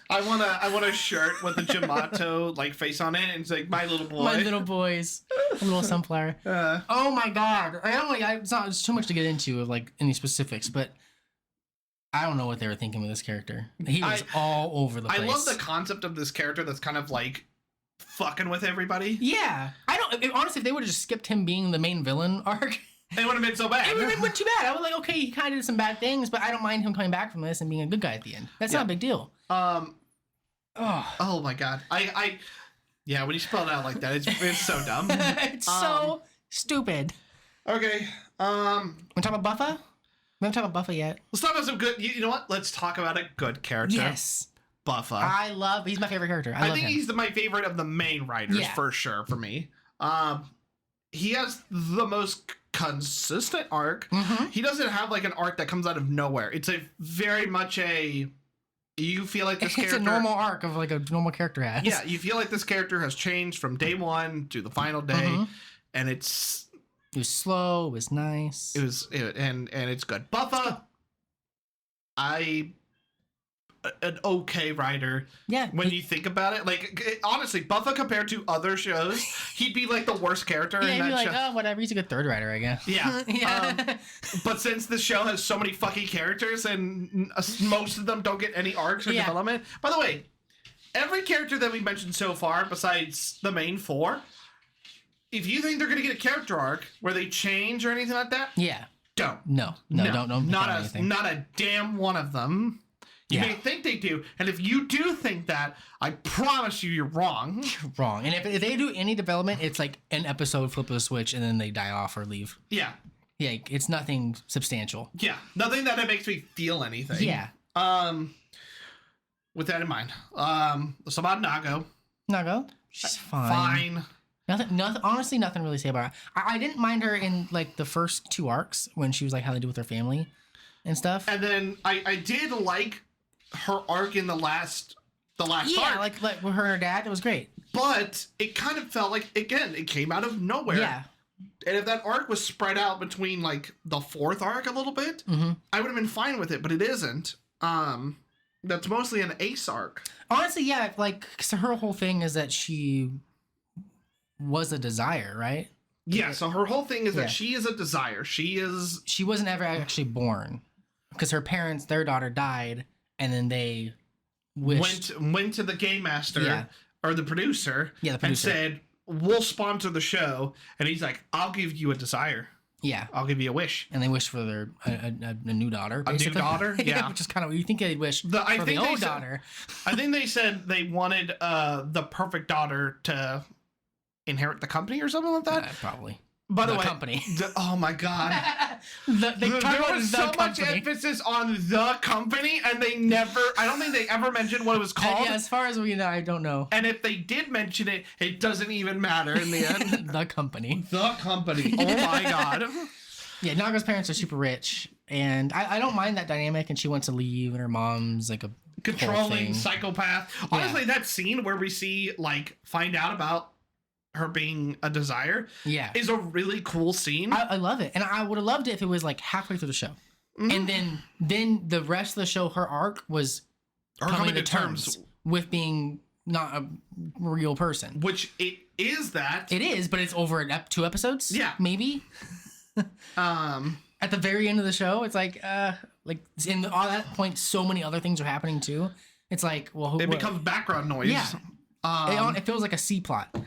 I want a shirt with a Jamato like face on it, and it's like my little boy. My little boys. A little sunflower. Oh my god. It's too much to get into of like any specifics, but I don't know what they were thinking with this character. He was all over the place. I love the concept of this character that's kind of like fucking with everybody. Yeah. Honestly, if they would have just skipped him being the main villain arc, it wouldn't have been so bad. It wouldn't have been too bad. I was like, okay, he kind of did some bad things, but I don't mind him coming back from this and being a good guy at the end. That's not a big deal. Oh my god. Yeah, when you spell it out like that, it's so dumb. It's so stupid. Okay. Want to talk about Buffa? We haven't talked about Buffa yet. Let's talk about some good. You know what? Let's talk about a good character. Yes. Buffa. He's my favorite character. I love think him. he's my favorite of the main writers for sure for me. He has the most consistent arc. Mm-hmm. He doesn't have like an arc that comes out of nowhere. It's a very much you feel like this character. It's a normal arc of like a normal character has. Yeah, you feel like this character has changed from day one to the final day, and it was slow. It was nice. And it's good. Buffa, an okay writer. Yeah. When you think about it, like honestly, Buffa compared to other shows, he'd be like the worst character in he'd be that like, show. oh, whatever. He's a good third writer, I guess. Yeah. Yeah. But since the show has so many fucking characters and most of them don't get any arcs or development. By the way, every character that we mentioned so far, besides the main four, if you think they're gonna get a character arc where they change or anything like that, don't. No, don't. Not a damn one of them. You may think they do, and if you do think that, I promise you're wrong. You're wrong. And if they do any development, it's like an episode, flip of the switch, and then they die off or leave. Yeah. Yeah, it's nothing substantial. Yeah, nothing that makes me feel anything. Yeah. With that in mind, it's about Nago. Nago? She's fine. Nothing. Honestly, nothing really to say about her. I didn't mind her in like the first two arcs when she was like how they do with her family and stuff. And then I did like her arc in the last arc. Like with her and her dad, it was great. But it kind of felt like, again, it came out of nowhere. Yeah. And if that arc was spread out between like the fourth arc a little bit, I would have been fine with it, but it isn't. That's mostly an Ace arc. Honestly, yeah, like so her whole thing is that she was a desire, right? Yeah, so her whole thing is that she is a desire. She wasn't ever actually born because her parents, their daughter died, and then they went to the game master or the producer, and said, "We'll sponsor the show." And he's like, "I'll give you a desire. Yeah, I'll give you a wish." And they wished for their a new daughter, basically. A new daughter, yeah, which is kind of what you think they'd wish for the old daughter. I think they said they wanted the perfect daughter to inherit the company or something like that. Probably. By the way, company. Oh my god. There was so much emphasis on the company, and I don't think they ever mentioned what it was called. Yeah, as far as we know, I don't know. And if they did mention it, it doesn't even matter in the end. The company. The company. Oh my god. Yeah, Naga's parents are super rich, and I don't mind that dynamic, and she wants to leave, and her mom's like a controlling psychopath. Honestly, that scene where we see, like, find out about her being a desire is a really cool scene. I love it, and I would have loved it if it was like halfway through the show, and then the rest of the show, her arc was her coming to terms with being not a real person, which it is. It is, but it's over 2 episodes. Yeah, maybe. At the very end of the show, it's like in all that point, so many other things are happening too. It's like, well, it becomes background noise. Yeah, it feels like a C plot.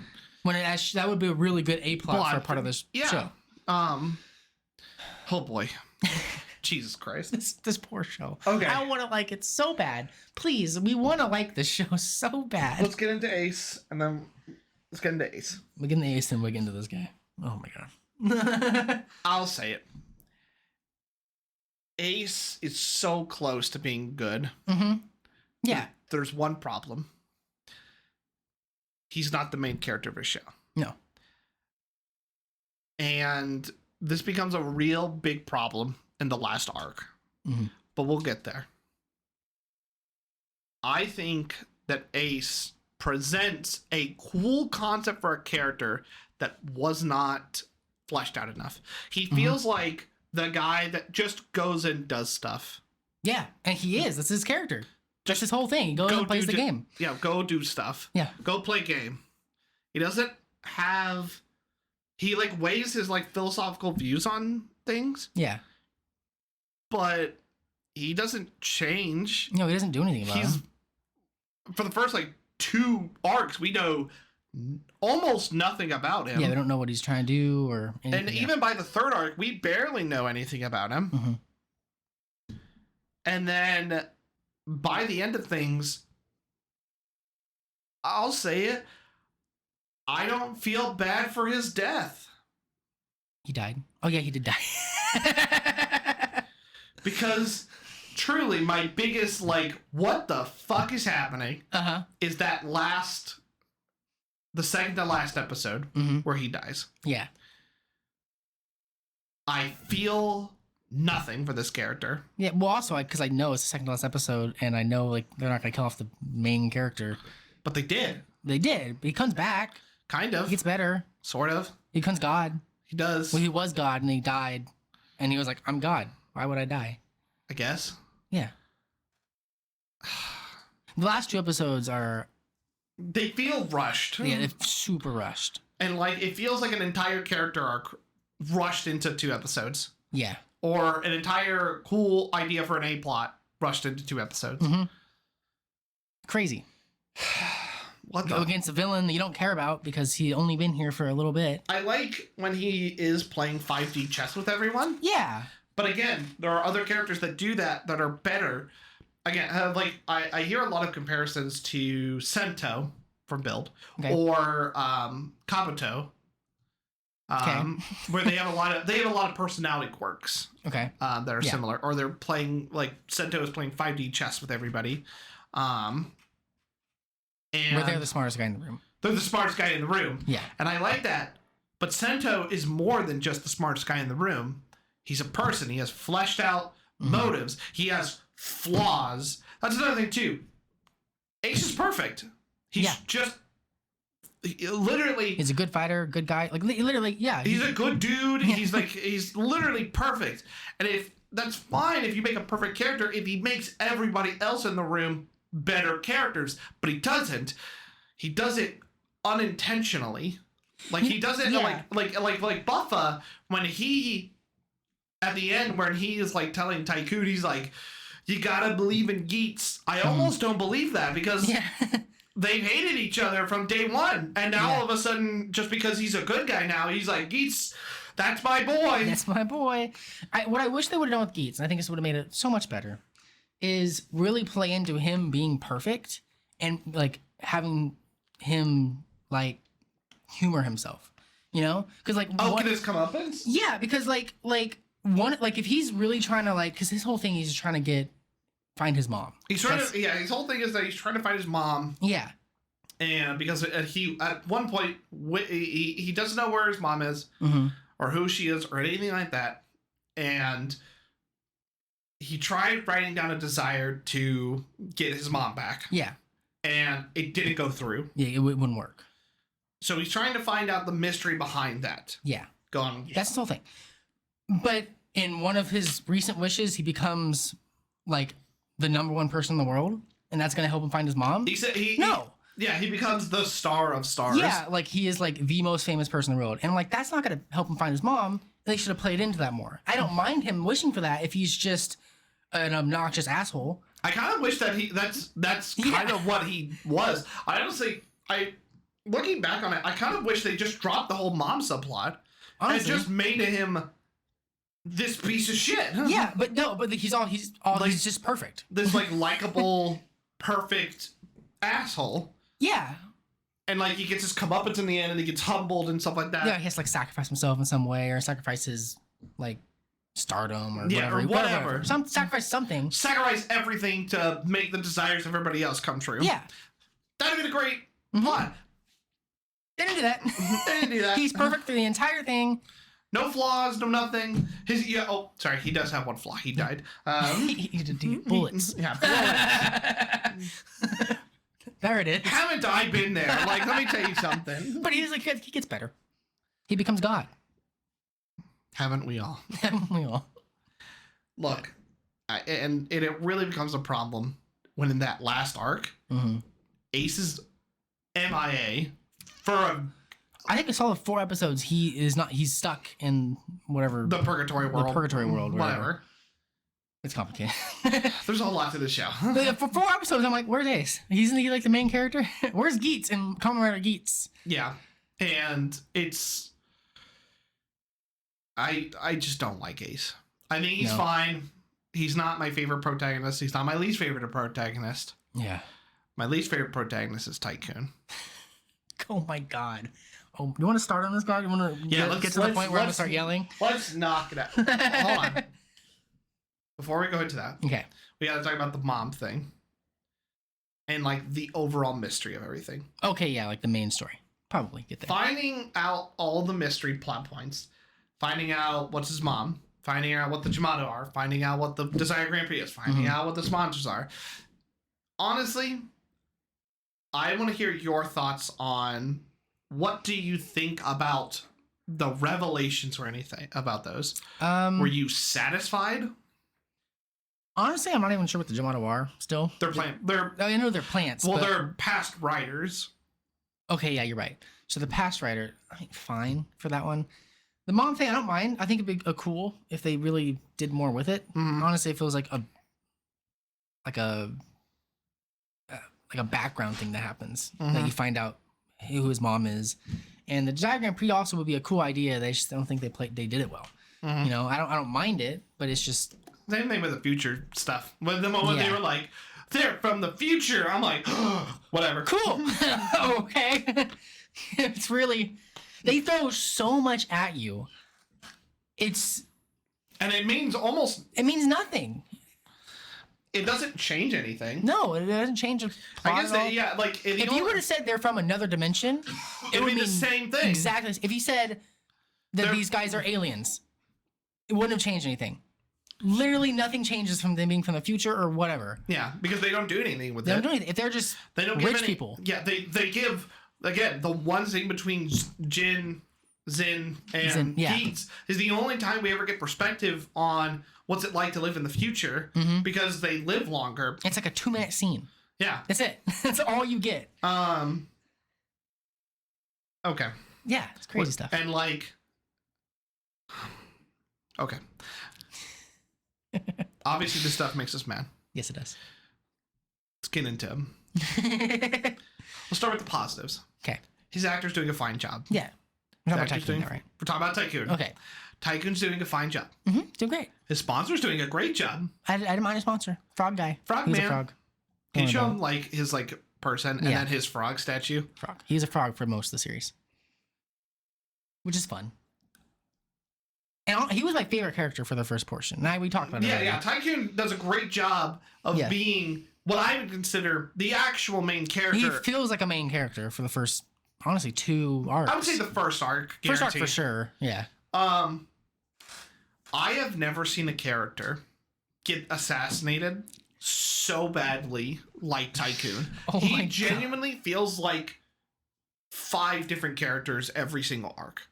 When that would be a really good A plot for a part of this show. Oh boy, Jesus Christ, this poor show. Okay, I want to like it so bad. Please, we want to like this show so bad. Let's get into Ace, and then let's get into Ace. We get into Ace, and we get into this guy. Oh my god. I'll say it. Ace is so close to being good. Yeah. There's one problem. He's not the main character of his show. No. And this becomes a real big problem in the last arc. But we'll get there. I think that Ace presents a cool concept for a character that was not fleshed out enough. He feels like the guy that just goes and does stuff. Yeah, and he is. That's his character. Just his whole thing. He goes and plays the game. Yeah, go do stuff. Yeah. Go play game. He doesn't have... He, like, weighs his, like, philosophical views on things. Yeah. But he doesn't change. No, he doesn't do anything about him. For the first like 2 arcs, we know almost nothing about him. Yeah, we don't know what he's trying to do or anything. And even by the 3rd arc, we barely know anything about him. Mm-hmm. And then by the end of things, I'll say it, I don't feel bad for his death. He died. Oh yeah, he did die. Because truly, my biggest, like, what the fuck is happening is that the second to last episode where he dies. Yeah. I feel nothing for this character. Yeah, well also, because I know it's the second to last episode, and I know, like, they're not going to kill off the main character. But they did. They did, but he comes back. Kind of. He gets better. Sort of. He becomes God. He does. Well, he was God, and he died. And he was like, I'm God. Why would I die? I guess. Yeah. The last 2 episodes are... They feel rushed. Yeah, they're super rushed. And, like, it feels like an entire character arc rushed into 2 episodes. Yeah. Or an entire cool idea for an A-plot rushed into 2 episodes. Mm-hmm. Crazy. What Go the? against a villain that you don't care about because he only been here for a little bit. I like when he is playing 5D chess with everyone. Yeah. But again, there are other characters that do that are better. Again, like I hear a lot of comparisons to Sento from Build or Kabuto, where they have a lot of personality quirks. Okay. That are similar, or they're playing like Sento is playing 5D chess with everybody. And where they're the smartest guy in the room. They're the smartest guy in the room. Yeah. And I like that. But Sento is more than just the smartest guy in the room. He's a person. He has fleshed out motives. He has flaws. That's another thing, too. Ace is perfect. He's just literally... He's a good fighter, good guy. Like, literally, yeah. He's a good dude. He's literally perfect. And if that's fine if you make a perfect character, if he makes everybody else in the room better characters, but he doesn't. He does it unintentionally. Like he does it like Buffa when he at the end when he is like telling Tycoon, he's like, you gotta believe in Geats. I almost don't believe that because they've hated each other from day one, and now all of a sudden, just because he's a good guy now, he's like, Geats, that's my boy. That's my boy. What I wish they would have done with Geats, and I think this would have made it so much better, is really play into him being perfect and like having him like humor himself, you know? Because like can this come up? Yeah, because like if he's really trying to like, because his whole thing he's trying to find his mom. He's trying to his whole thing is that he's trying to find his mom. Yeah. And because he at one point he doesn't know where his mom is or who she is or anything like that, and he tried writing down a desire to get his mom back. Yeah. And it didn't go through. Yeah, it wouldn't work. So he's trying to find out the mystery behind that. Yeah. That's the whole thing. But in one of his recent wishes, he becomes like the #1 person in the world, and that's going to help him find his mom. He said he becomes the star of stars. Yeah, like he is like the most famous person in the world. And like that's not going to help him find his mom. They should have played into that more. I don't mind him wishing for that if he's just an obnoxious asshole. I kind of wish that that's kind of what he was. I honestly, looking back on it, I kind of wish they just dropped the whole mom subplot and just made him this piece of shit. Yeah, but he's just perfect. This like likable, perfect asshole. Yeah. And like he gets his comeuppance in the end, and he gets humbled and stuff like that. Yeah, he has to like sacrifice himself in some way, or sacrifice his like stardom or whatever. Sacrifice something. Sacrifice everything to make the desires of everybody else come true. Yeah. That'd have been a great plot. They didn't do that. They didn't do that. He's perfect through the entire thing. No flaws, no nothing. He does have one flaw. He died. He did bullets. Yeah, bullets. There it is. Haven't I been there? Like, let me tell you something. But he gets better. He becomes God. Haven't we all? Haven't we all? Look, and it really becomes a problem when in that last arc, Ace is MIA for I think a solid 4 episodes. He's stuck in whatever the purgatory world. The purgatory world. Whatever. It's complicated. There's a whole lot to this show. But for 4 episodes, I'm like, where's Ace? He's like the main character. Where's Geats in Kamen RIder Geats? Yeah, and it's I just don't like Ace. I think he's fine. He's not my favorite protagonist. He's not my least favorite protagonist. Yeah. My least favorite protagonist is Tycoon. Oh my god. Oh, you want to start on this guy? You want to get to the point where I'm gonna start yelling? Let's knock it out. Hold on. Before we go into that, Okay. we got to talk about the mom thing and like the overall mystery of everything. Okay, yeah, like the main story. Probably get there. Finding out all the mystery plot points, finding out what's his mom, finding out what the Jamato are, finding out what the Desire Grand Prix is, finding out what the sponsors are. Honestly, I want to hear your thoughts on what do you think about the revelations or anything about those. Were you satisfied? Honestly, I'm not even sure what the Jamato are still. I know they're plants. Well, but... they're past riders. Okay, yeah, you're right. So the past rider, I think fine for that one. The mom thing, I don't mind. I think it'd be cool if they really did more with it. Honestly, it feels like a background thing that happens that you find out who his mom is. And the Desire Grand Prix also would be a cool idea. They just don't think they did it well. You know, I don't mind it, but it's just same thing with the future stuff. When the moment they were like, they're from the future, I'm like, whatever. Cool. Okay. It's really, they throw so much at you. And it means nothing. It doesn't change anything. No, it doesn't change the plot. I guess like if you would have said they're from another dimension, it would mean the same thing. Exactly. If you said that these guys are aliens, it wouldn't have changed anything. Literally nothing changes from them being from the future or whatever. Yeah, because they don't do anything with it. They don't do anything. If they're just rich people. Yeah, they give, again, the one thing between Jin, Zin, and Geats is the only time we ever get perspective on what's it like to live in the future because they live longer. It's like a 2-minute scene. Yeah. That's it. That's all you get. Okay. Yeah, it's crazy stuff. And like, okay. Obviously, this stuff makes us mad. Yes, it does. Let's get into him. We'll start with the positives. Okay. His actor's doing a fine job. Yeah. We're talking about Tycoon, right? We're talking about Tycoon. Okay. Tycoon's doing a fine job. Doing great. His sponsor's doing a great job. I didn't mind his sponsor. Frog guy. He's a frog. Can you show him like his person and then his frog statue? Frog. He's a frog for most of the series. Which is fun. And he was my favorite character for the first portion. Now we talked about it. Yeah. Tycoon does a great job of being what I would consider the actual main character. He feels like a main character for the first, honestly, 2 arcs. I would say the first arc. First arc for sure. Yeah. I have never seen a character get assassinated so badly like Tycoon. He genuinely feels like 5 different characters every single arc.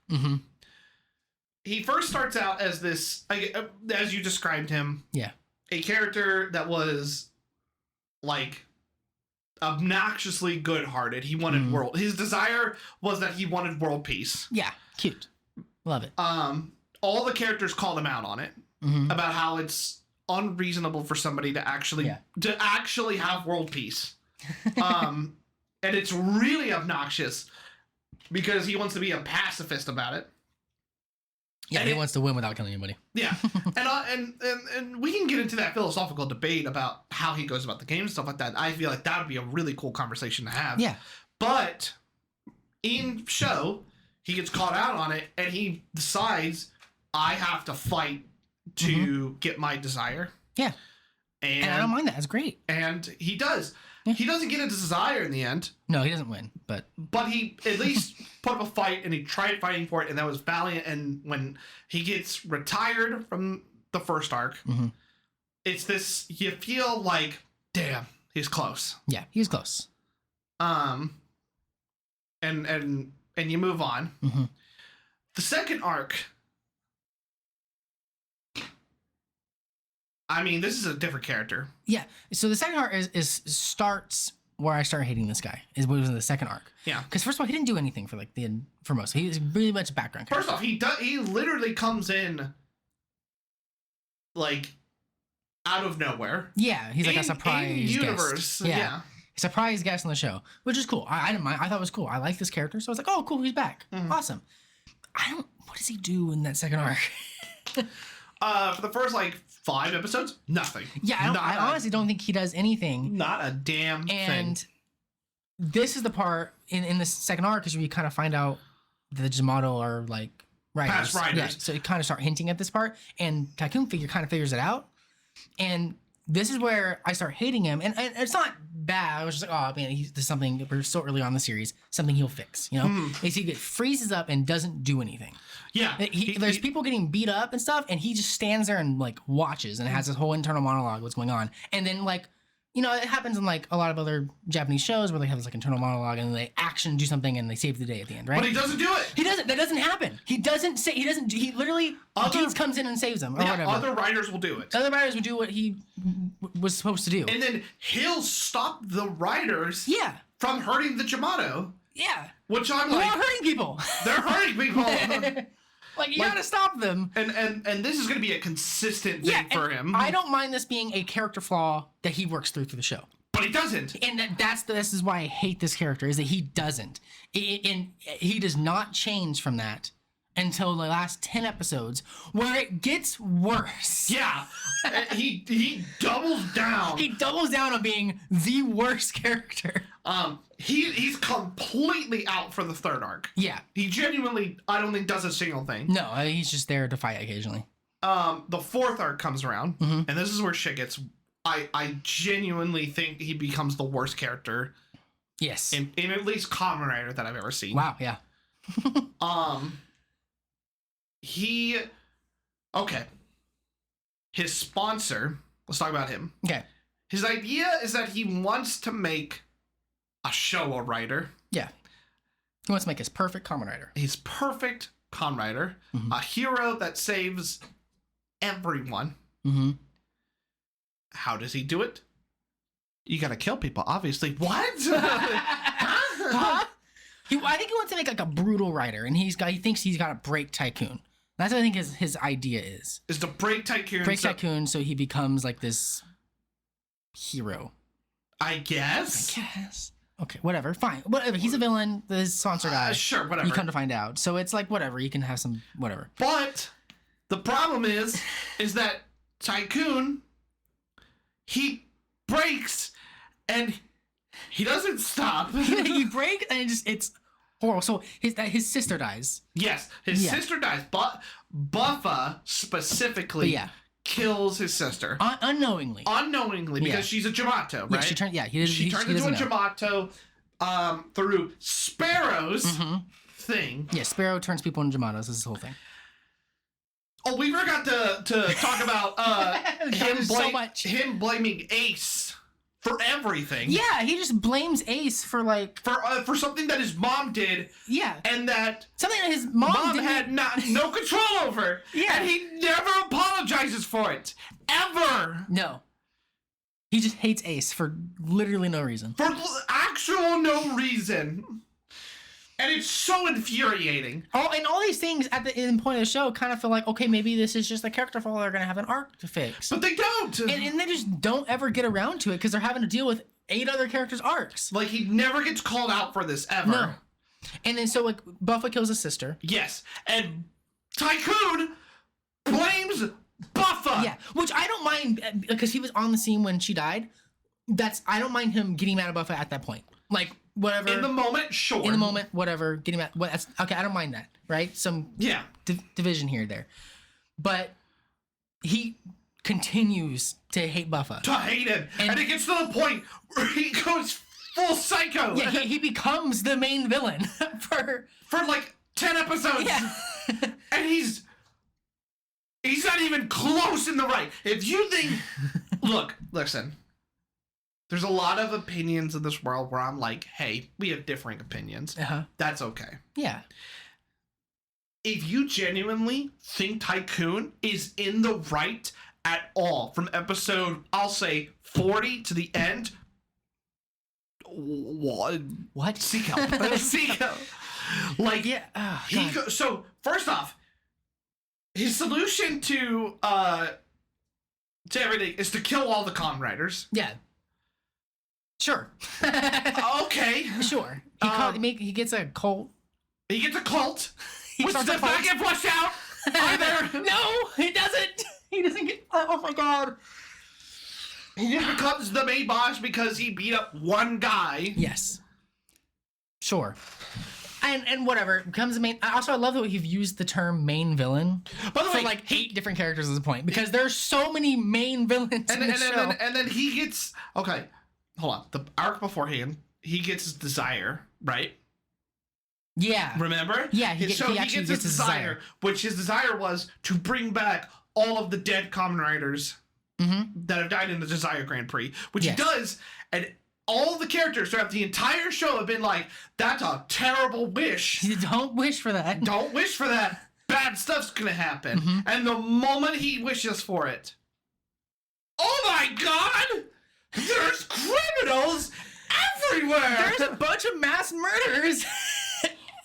He first starts out as this, as you described him, a character that was like obnoxiously good-hearted. He wanted his desire was that he wanted world peace. Yeah, cute. Love it. All the characters called him out on it about how it's unreasonable for somebody to actually have world peace. And it's really obnoxious because he wants to be a pacifist about it. Yeah, he wants to win without killing anybody. Yeah, and we can get into that philosophical debate about how he goes about the game and stuff like that. I feel like that would be a really cool conversation to have. Yeah, but in show, he gets caught out on it, and he decides I have to fight to get my desire. Yeah, and I don't mind that. It's great. And he does. He doesn't get a desire in the end. No, he doesn't win, but he at least put up a fight and he tried fighting for it, and that was valiant. And when he gets retired from the first arc, it's this, you feel like, damn, he's close. Yeah, he's close. And you move on. The second arc, I mean, this is a different character. Yeah. So the second arc starts where I start hating this guy. Was in the second arc. Yeah. Because first of all, he didn't do anything for most. He was really much a background character. First off, he literally comes in like out of nowhere. Yeah, he's like a surprise in universe. guest. Yeah. Surprise guest on the show, which is cool. I didn't mind. I thought it was cool. I like this character, so I was like, oh, cool, he's back. Awesome. What does he do in that second arc? For the first like 5 episodes, nothing. Yeah, I honestly don't think he does anything. Not a damn thing. And this is the part in the second arc is where you kind of find out that the Jamato are like riders. Past riders. Yeah, so you kind of start hinting at this part, and Tycoon kind of figures it out. And this is where I start hating him, and it's not bad. I was just like, oh man, there's something. We're so early on in the series, something he'll fix. You know, is he freezes up and doesn't do anything. Yeah, there's people getting beat up and stuff, and he just stands there and like watches and has this whole internal monologue what's going on, and then like. You know, it happens in like a lot of other Japanese shows where they have this like internal monologue and they action do something and they save the day at the end, right? But he doesn't do it. He doesn't. That doesn't happen. He literally Geats comes in and saves him or whatever. Other writers will do it. Other writers would do what he was supposed to do. And then he'll stop the writers from hurting the Jamato. Yeah. Which I'm They're like... not hurting people. They're hurting people. Like, you gotta stop them. And this is gonna be a consistent thing for him. I don't mind this being a character flaw that he works through the show. But he doesn't. And this is why I hate this character, is that he doesn't. And he does not change from that until the last 10 episodes, where it gets worse. Yeah. he doubles down. He doubles down on being the worst character. He's completely out for the third arc. Yeah. He genuinely, I don't think, does a single thing. No, he's just there to fight occasionally. The fourth arc comes around, and this is where shit gets... I genuinely think he becomes the worst character. Yes. In at least Kamen Rider that I've ever seen. Wow, yeah. Okay. His sponsor, let's talk about him. Okay. His idea is that he wants to make a Showa Rider. Yeah. He wants to make his perfect Kamen Rider. His perfect Kamen Rider. A hero that saves everyone. Mm-hmm. How does he do it? You gotta kill people, obviously. What? Huh? I think he wants to make like a brutal rider, and he thinks he's got to break Tycoon. That's what I think his idea is. Is to break Tycoon. Tycoon so he becomes like this hero. I guess. Okay, whatever. Fine. Whatever. He's a villain. The sponsor guy. Sure, whatever. You come to find out. So it's like whatever. You can have some whatever. But the problem is that Tycoon, he breaks and he doesn't stop. He breaks and it's horrible. So his sister dies. Yes, his sister dies, but Buffa specifically kills his sister unknowingly. Because she's a Jamato, right? She turns into a Jamato through Sparrow's thing. Yeah, Sparrow turns people into Jamatos. This is the whole thing. Oh, we forgot to talk about him blaming Ace for everything. Yeah, he just blames Ace for something that his mom did. Yeah, and that something that his mom had no control over. Yeah, and he never apologizes for it ever. No, he just hates Ace for literally no reason. For actual no reason. And it's so infuriating. And all these things at the end point of the show kind of feel like, okay, maybe this is just a character flaw they're going to have an arc to fix. But they don't. And they just don't ever get around to it because they're having to deal with 8 other characters' arcs. Like, he never gets called out for this, ever. No. And then so, like, Buffa kills his sister. Yes. And Tycoon blames Buffa. Yeah, which I don't mind because he was on the scene when she died. I don't mind him getting mad at Buffa at that point. Like, whatever. In the moment, sure. In the moment, whatever. Getting mad. Okay, I don't mind that, right? Some division here, there. But he continues to hate Buffa. To hate him. And it gets to the point where he goes full psycho. Yeah, he becomes the main villain for like 10 episodes. Yeah. And he's not even close in the right. If you think... Look, listen. There's a lot of opinions in this world where I'm like, hey, we have differing opinions. That's okay. Yeah. If you genuinely think Tycoon is in the right at all, from episode, I'll say, 40 to the end, what? Seek help. Seek help. Like, so, first off, his solution to to everything is to kill all the Kamen Riders. Yeah. Sure. Okay. Sure. He gets a cult. He gets a cult, which starts does a cult. not get flushed out either. No, he doesn't. He doesn't get. Oh my god. He just becomes the main boss because he beat up one guy. Yes. Sure. And whatever becomes the main. Also, I love that you've used the term main villain. By the for way, like 8 different characters at this point, because there's so many main villains in the show. And then he gets okay. Hold on. The arc beforehand, he gets his desire, right? Yeah. Remember? Yeah. He gets his desire, which his desire was to bring back all of the dead Kamen Riders that have died in the Desire Grand Prix, which he does, and all the characters throughout the entire show have been like, "That's a terrible wish. Don't wish for that. Don't wish for that. Bad stuff's gonna happen." And the moment he wishes for it, oh my god, there's criminals everywhere. There's a bunch of mass murders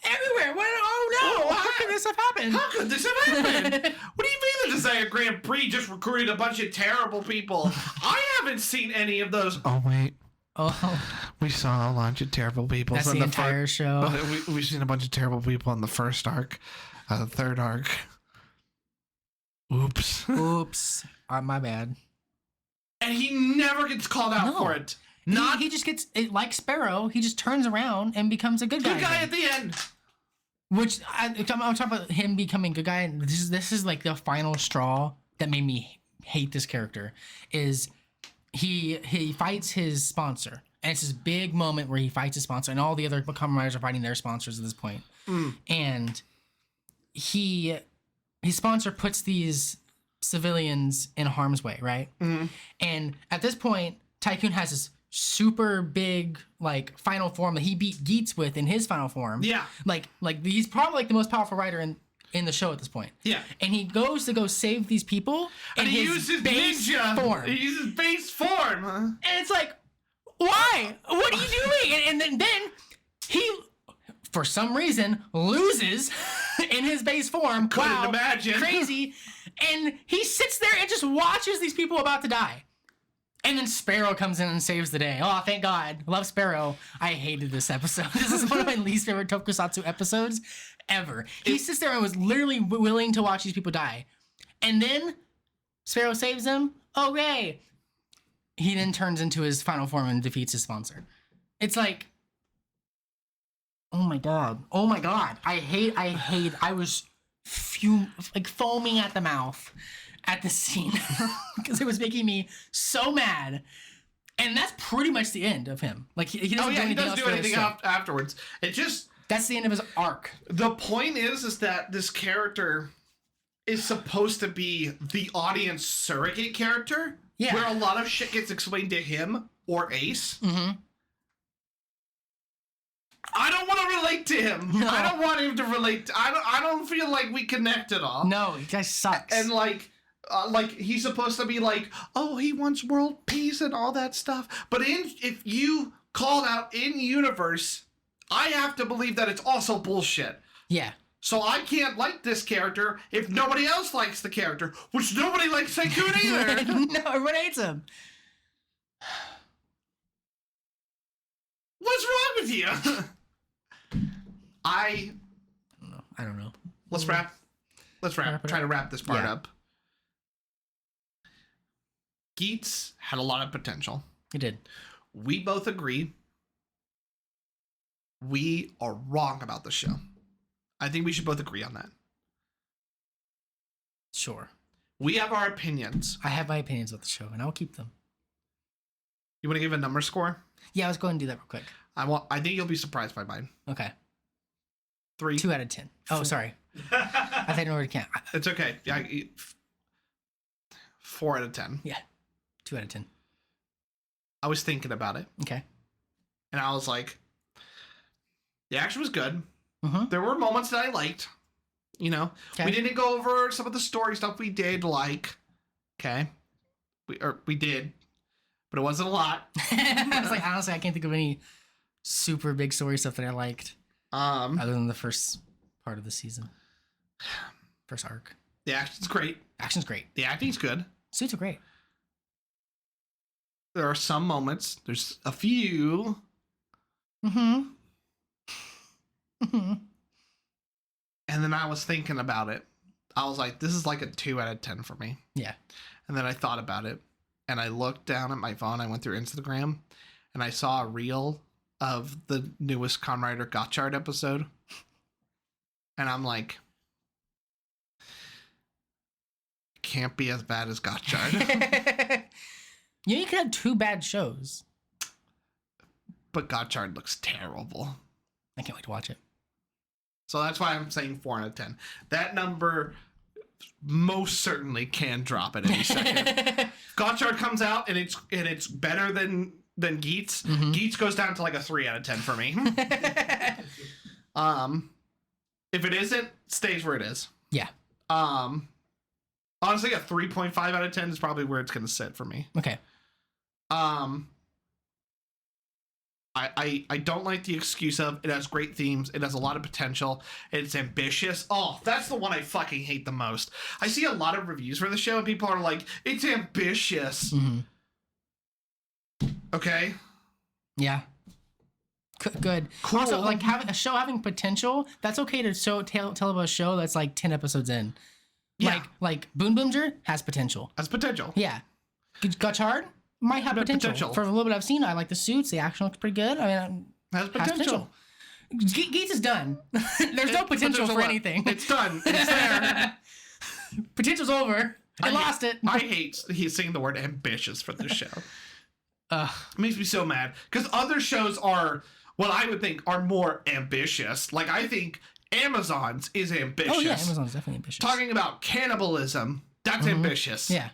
everywhere. What? Oh no! How could this have happened? How could this have happened? What do you mean the Desire Grand Prix just recruited a bunch of terrible people? I haven't seen any of those. Oh wait. Oh, We saw a bunch of terrible people. that's the entire show. We've seen a bunch of terrible people in the first arc, the third arc. Oops. Oops. My bad. And he never gets called out for it. He just gets like Sparrow. He just turns around and becomes a good guy. Good guy again. at the end. Which I'm talking about him becoming a good guy. And this is like the final straw that made me hate this character. Is he fights his sponsor, and it's this big moment where he fights his sponsor, and all the other Kamen Riders are fighting their sponsors at this point. And his sponsor puts these civilians in harm's way, right? And at this point, Tycoon has this super big like final form that he beat Geats with in his final form. Yeah. Like he's probably like the most powerful rider in the show at this point. Yeah. And he goes to go save these people And he his uses base ninja form. He uses base form. And it's like, why? What are you doing? And then he, for some reason, loses in his base form. Couldn't imagine. Crazy. And he sits there and just watches these people about to die. And then Sparrow comes in and saves the day. Oh, thank God. Love Sparrow. I hated this episode. This is one of my least favorite Tokusatsu episodes ever. He sits there and was literally willing to watch these people die. And then Sparrow saves him. Oh, yay. He then turns into his final form and defeats his sponsor. It's like, oh my God. Oh my God. I was foaming at the mouth at the scene because it was making me so mad. And that's pretty much the end of him. Like he doesn't do anything afterwards. It just, that's the end of his arc. The point is that this character is supposed to be the audience surrogate character. Yeah. Where a lot of shit gets explained to him or Ace. I don't want to relate to him. No. I don't want him to relate. I don't feel like we connect at all. No, he guy sucks. And like he's supposed to be like, oh, he wants world peace and all that stuff. But if you called out in universe, I have to believe that it's also bullshit. Yeah. So I can't like this character if nobody else likes the character, which nobody likes Tycoon either. No, everyone hates him. What's wrong with you? I don't know. Let's wrap. Try to wrap this part up. Geats had a lot of potential. He did. We both agree. We are wrong about the show. I think we should both agree on that. Sure. We have our opinions. I have my opinions about the show, and I'll keep them. You want to give a number score? Yeah, let's go ahead and do that real quick. I think you'll be surprised by mine. Okay. 3. 2 out of 10. Oh, sorry. I think I already can't. It's okay. Yeah, 4 out of 10. Yeah. 2 out of 10. I was thinking about it. Okay. And I was like, the action was good. There were moments that I liked. You know, we didn't go over some of the story stuff we did like. Okay. We did, but it wasn't a lot. I was like, honestly, I can't think of any super big story stuff that I liked. Other than the first part of the season. First arc. The action's great. Action's great. The acting's good. Suits are great. there are some moments. There's a few. Mm-hmm. Mm-hmm. And then I was thinking about it. I was like, this is like a 2 out of 10 for me. Yeah. And then I thought about it. And I looked down at my phone. I went through Instagram. And I saw a reel of the newest Kamen RIder Geats episode. And I'm like, can't be as bad as Geats. You could have 2 bad shows. But Geats looks terrible. I can't wait to watch it. So that's why I'm saying 4 out of 10. That number most certainly can drop at any second. Geats comes out and it's better than Geats. Mm-hmm. Geats goes down to like a 3 out of 10 for me. If it isn't, stays where it is. Yeah. Honestly, a 3.5 out of 10 is probably where it's going to sit for me. Okay. I don't like the excuse of it has great themes, it has a lot of potential, it's ambitious. Oh, that's the one I fucking hate the most. I see a lot of reviews for the show and people are like, it's ambitious. Mm-hmm. Okay. Yeah. Good. Cool. Also, like having a show having potential, that's okay to tell about a show that's like 10 episodes in. Yeah. Like Boon Boomger has potential. Has potential. Yeah. Gutch Hard might have potential. For a little bit I've seen, I like the suits. The action looks pretty good. I mean, Has potential. Geats is done. There's no potential for anything. It's done. It's there. Potential's over. I lost it. I hate he's saying the word ambitious for this show. It makes me so mad. Because other shows are what I would think are more ambitious. Like, I think Amazon's is ambitious. Oh, yeah, Amazon's definitely ambitious. Talking about cannibalism, that's ambitious. Yeah.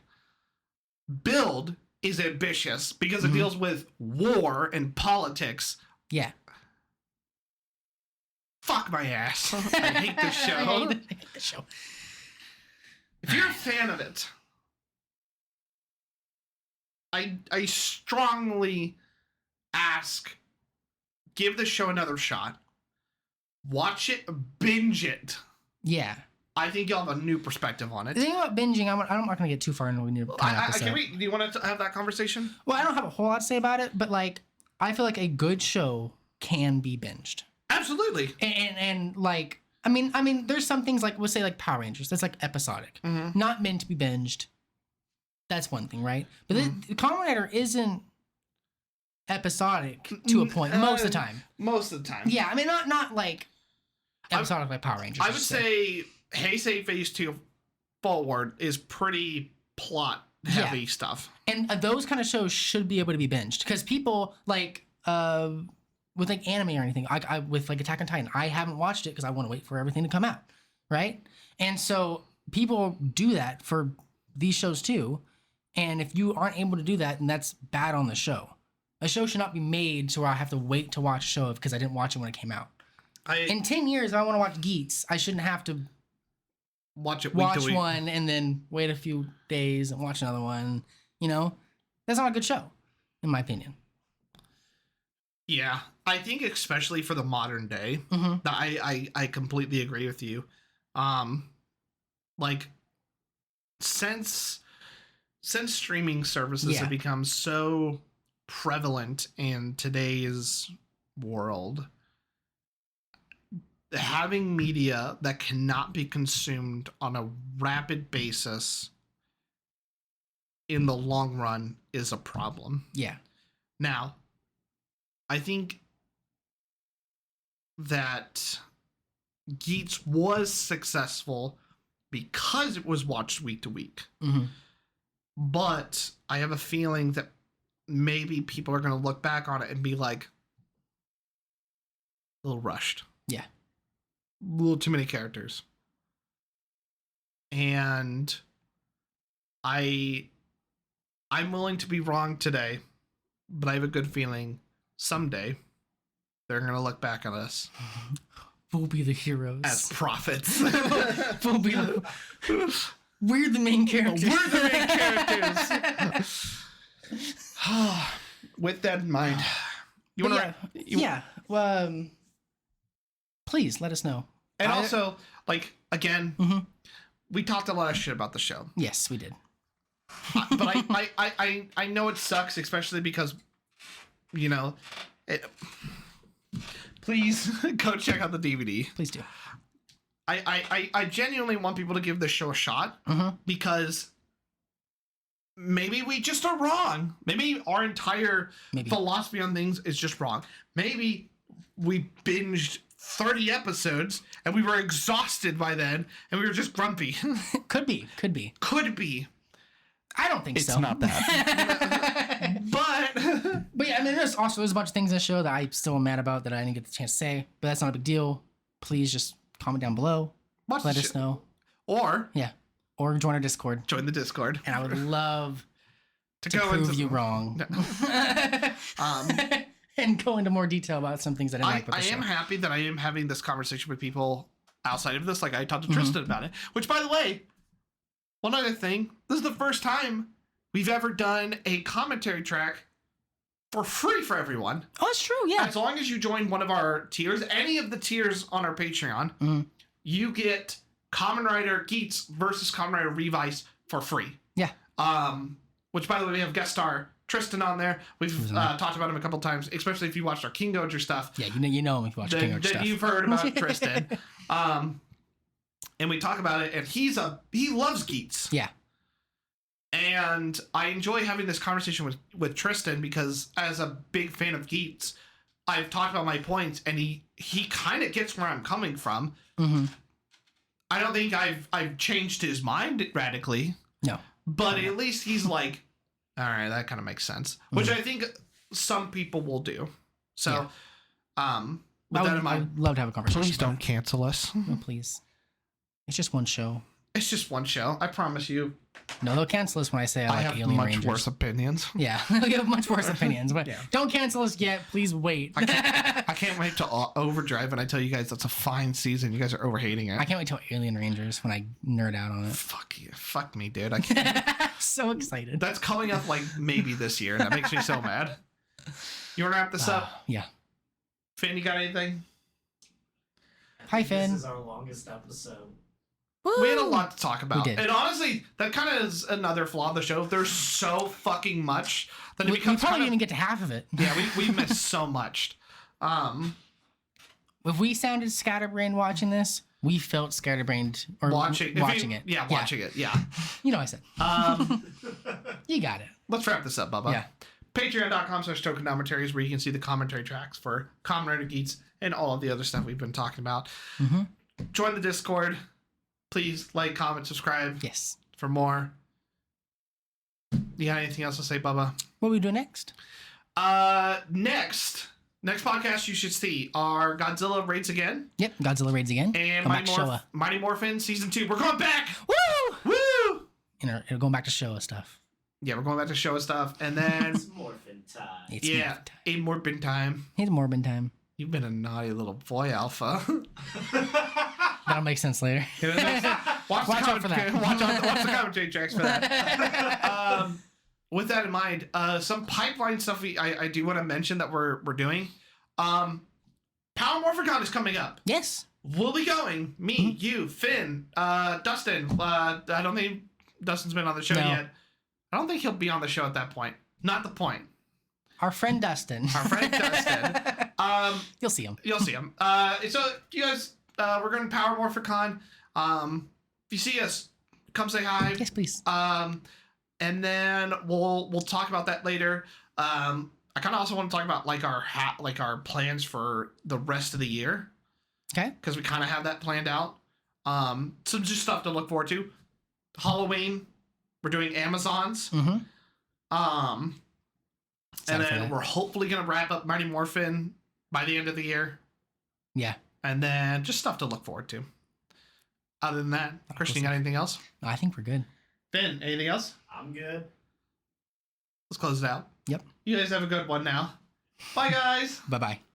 Build is ambitious because it deals with war and politics. Yeah. Fuck my ass. I hate this show. I hate this show. If you're a fan of it, I strongly ask, give the show another shot. Watch it, binge it. Yeah. I think you'll have a new perspective on it. The thing about binging, I'm not going to get too far into a new kind of episode. Do you want to have that conversation? Well, I don't have a whole lot to say about it, but like, I feel like a good show can be binged. Absolutely. And like, I mean, there's some things like, we'll say like Power Rangers, that's like episodic, not meant to be binged. That's one thing, right? But the Kamen Rider isn't episodic to a point most of the time. Most of the time. Yeah, I mean, not like episodic like Power Rangers. I would say Heisei Phase 2 forward is pretty plot heavy stuff. And those kind of shows should be able to be binged because people like with like anime or anything, I with like Attack on Titan, I haven't watched it because I want to wait for everything to come out, right? And so people do that for these shows too. And if you aren't able to do that, then that's bad on the show. A show should not be made to where I have to wait to watch a show because I didn't watch it when it came out. In 10 years, if I want to watch Geats, I shouldn't have to watch watch one and then wait a few days and watch another one. You know, that's not a good show, in my opinion. Yeah, I think especially for the modern day, I completely agree with you. Like since streaming services have become so prevalent in today's world, having media that cannot be consumed on a rapid basis in the long run is a problem. Yeah. Now, I think that Geats was successful because it was watched week to week. But I have a feeling that maybe people are going to look back on it and be like, a little rushed. Yeah. A little too many characters. And I'm willing to be wrong today, but I have a good feeling someday they're going to look back at us. We'll be the heroes. As prophets. We'll be we're the main characters. We're the main characters. With that in mind, you want to... please let us know. And also, like, again, we talked a lot of shit about the show. Yes, we did. But I know it sucks, especially because, you know, please go check out the DVD. Please do. I genuinely want people to give this show a shot because maybe we just are wrong. Maybe our entire philosophy on things is just wrong. Maybe we binged 30 episodes and we were exhausted by then and we were just grumpy. Could be. I don't think so. It's not that. But yeah, I mean, there's a bunch of things in the show that I still am mad about that I didn't get the chance to say, but that's not a big deal. Please just comment down below. Let us know. Or join our Discord. Join the Discord. And I would love to go prove you wrong. And go into more detail about some things that I didn't like about the show. I am happy that I am having this conversation with people outside of this. Like I talked to Tristan about it. Which, by the way, one other thing. This is the first time we've ever done a commentary track for free for everyone. Oh, that's true, yeah. As long as you join one of our tiers, any of the tiers on our Patreon, you get Kamen RIder Geats versus Kamen RIder Revice for free. Yeah. Which, by the way, we have guest star Tristan on there. We've talked about him a couple times, especially if you watched our King Goger stuff. Yeah, you know him if you watch King Goger stuff. You've heard about Tristan. And we talk about it, and he loves Geats. Yeah. And I enjoy having this conversation with Tristan because as a big fan of Geats, I've talked about my points, and he kind of gets where I'm coming from. I don't think I've changed his mind radically. No. But at least he's like, all right, that kind of makes sense. Which I think some people will do. So, with that in mind, I'd love to have a conversation. Please don't cancel us. No, please. It's just one show. It's just one show. I promise you. No, they'll cancel us when I say I like have Alien much Rangers. worse opinions. Yeah, we have much worse opinions. But don't cancel us yet. Please wait. I can't wait to Overdrive when I tell you guys that's a fine season. You guys are overhating it. I can't wait till Alien Rangers when I nerd out on it. Fuck you. Fuck me, dude. I can't. So excited. That's coming up like maybe this year. That makes me so mad. You want to wrap this up? Yeah. Finn, you got anything? Hi, Finn. This is our longest episode. Woo! We had a lot to talk about. We did. And honestly, that kind of is another flaw of the show. There's so fucking much that it We becomes probably kind didn't of... even get to half of it. Yeah, we missed so much. If we sounded scatterbrained watching this, we felt scatterbrained or watching it. Yeah, watching it. Yeah. You know what I said. You got it. Let's wrap this up, Bubba. Yeah. Patreon.com/Tokunommentaries, where you can see the commentary tracks for Kamen RIder Geats and all of the other stuff we've been talking about. Join the Discord. Please like, comment, subscribe. Yes. For more. You got anything else to say, Bubba? What we do next? Next podcast you should see are Godzilla Raids Again. Yep, Godzilla Raids Again. And Come back to Showa. Mighty Morphin Season 2. We're going back! Woo! Woo! And we're going back to Showa stuff. Yeah, we're going back to Showa stuff. And then... It's morphin' time. It's yeah, a Morbin time. It's Morbin time. You've been a naughty little boy, Alpha. That'll make sense later. Watch out for that. Watch the commentary tracks for that. With that in mind, some pipeline stuff I do want to mention that we're doing. Power Morphicon is coming up. Yes. We'll be going. Me, you, Finn, Dustin. I don't think Dustin's been on the show yet. I don't think he'll be on the show at that point. Not the point. Our friend Dustin. You'll see him. You'll see him. So you guys, we're going to Power Morphicon. If you see us, come say hi. Yes, please. And then we'll talk about that later. I kind of also want to talk about like our plans for the rest of the year. Okay. Because we kind of have that planned out. Some just stuff to look forward to. Halloween, we're doing Amazons. And then we're hopefully going to wrap up Mighty Morphin by the end of the year. Yeah. And then just stuff to look forward to. Other than that, Christian, got anything else? I think we're good. Finn, anything else? I'm good. Let's close it out. Yep. You guys have a good one now. Bye, guys. Bye-bye.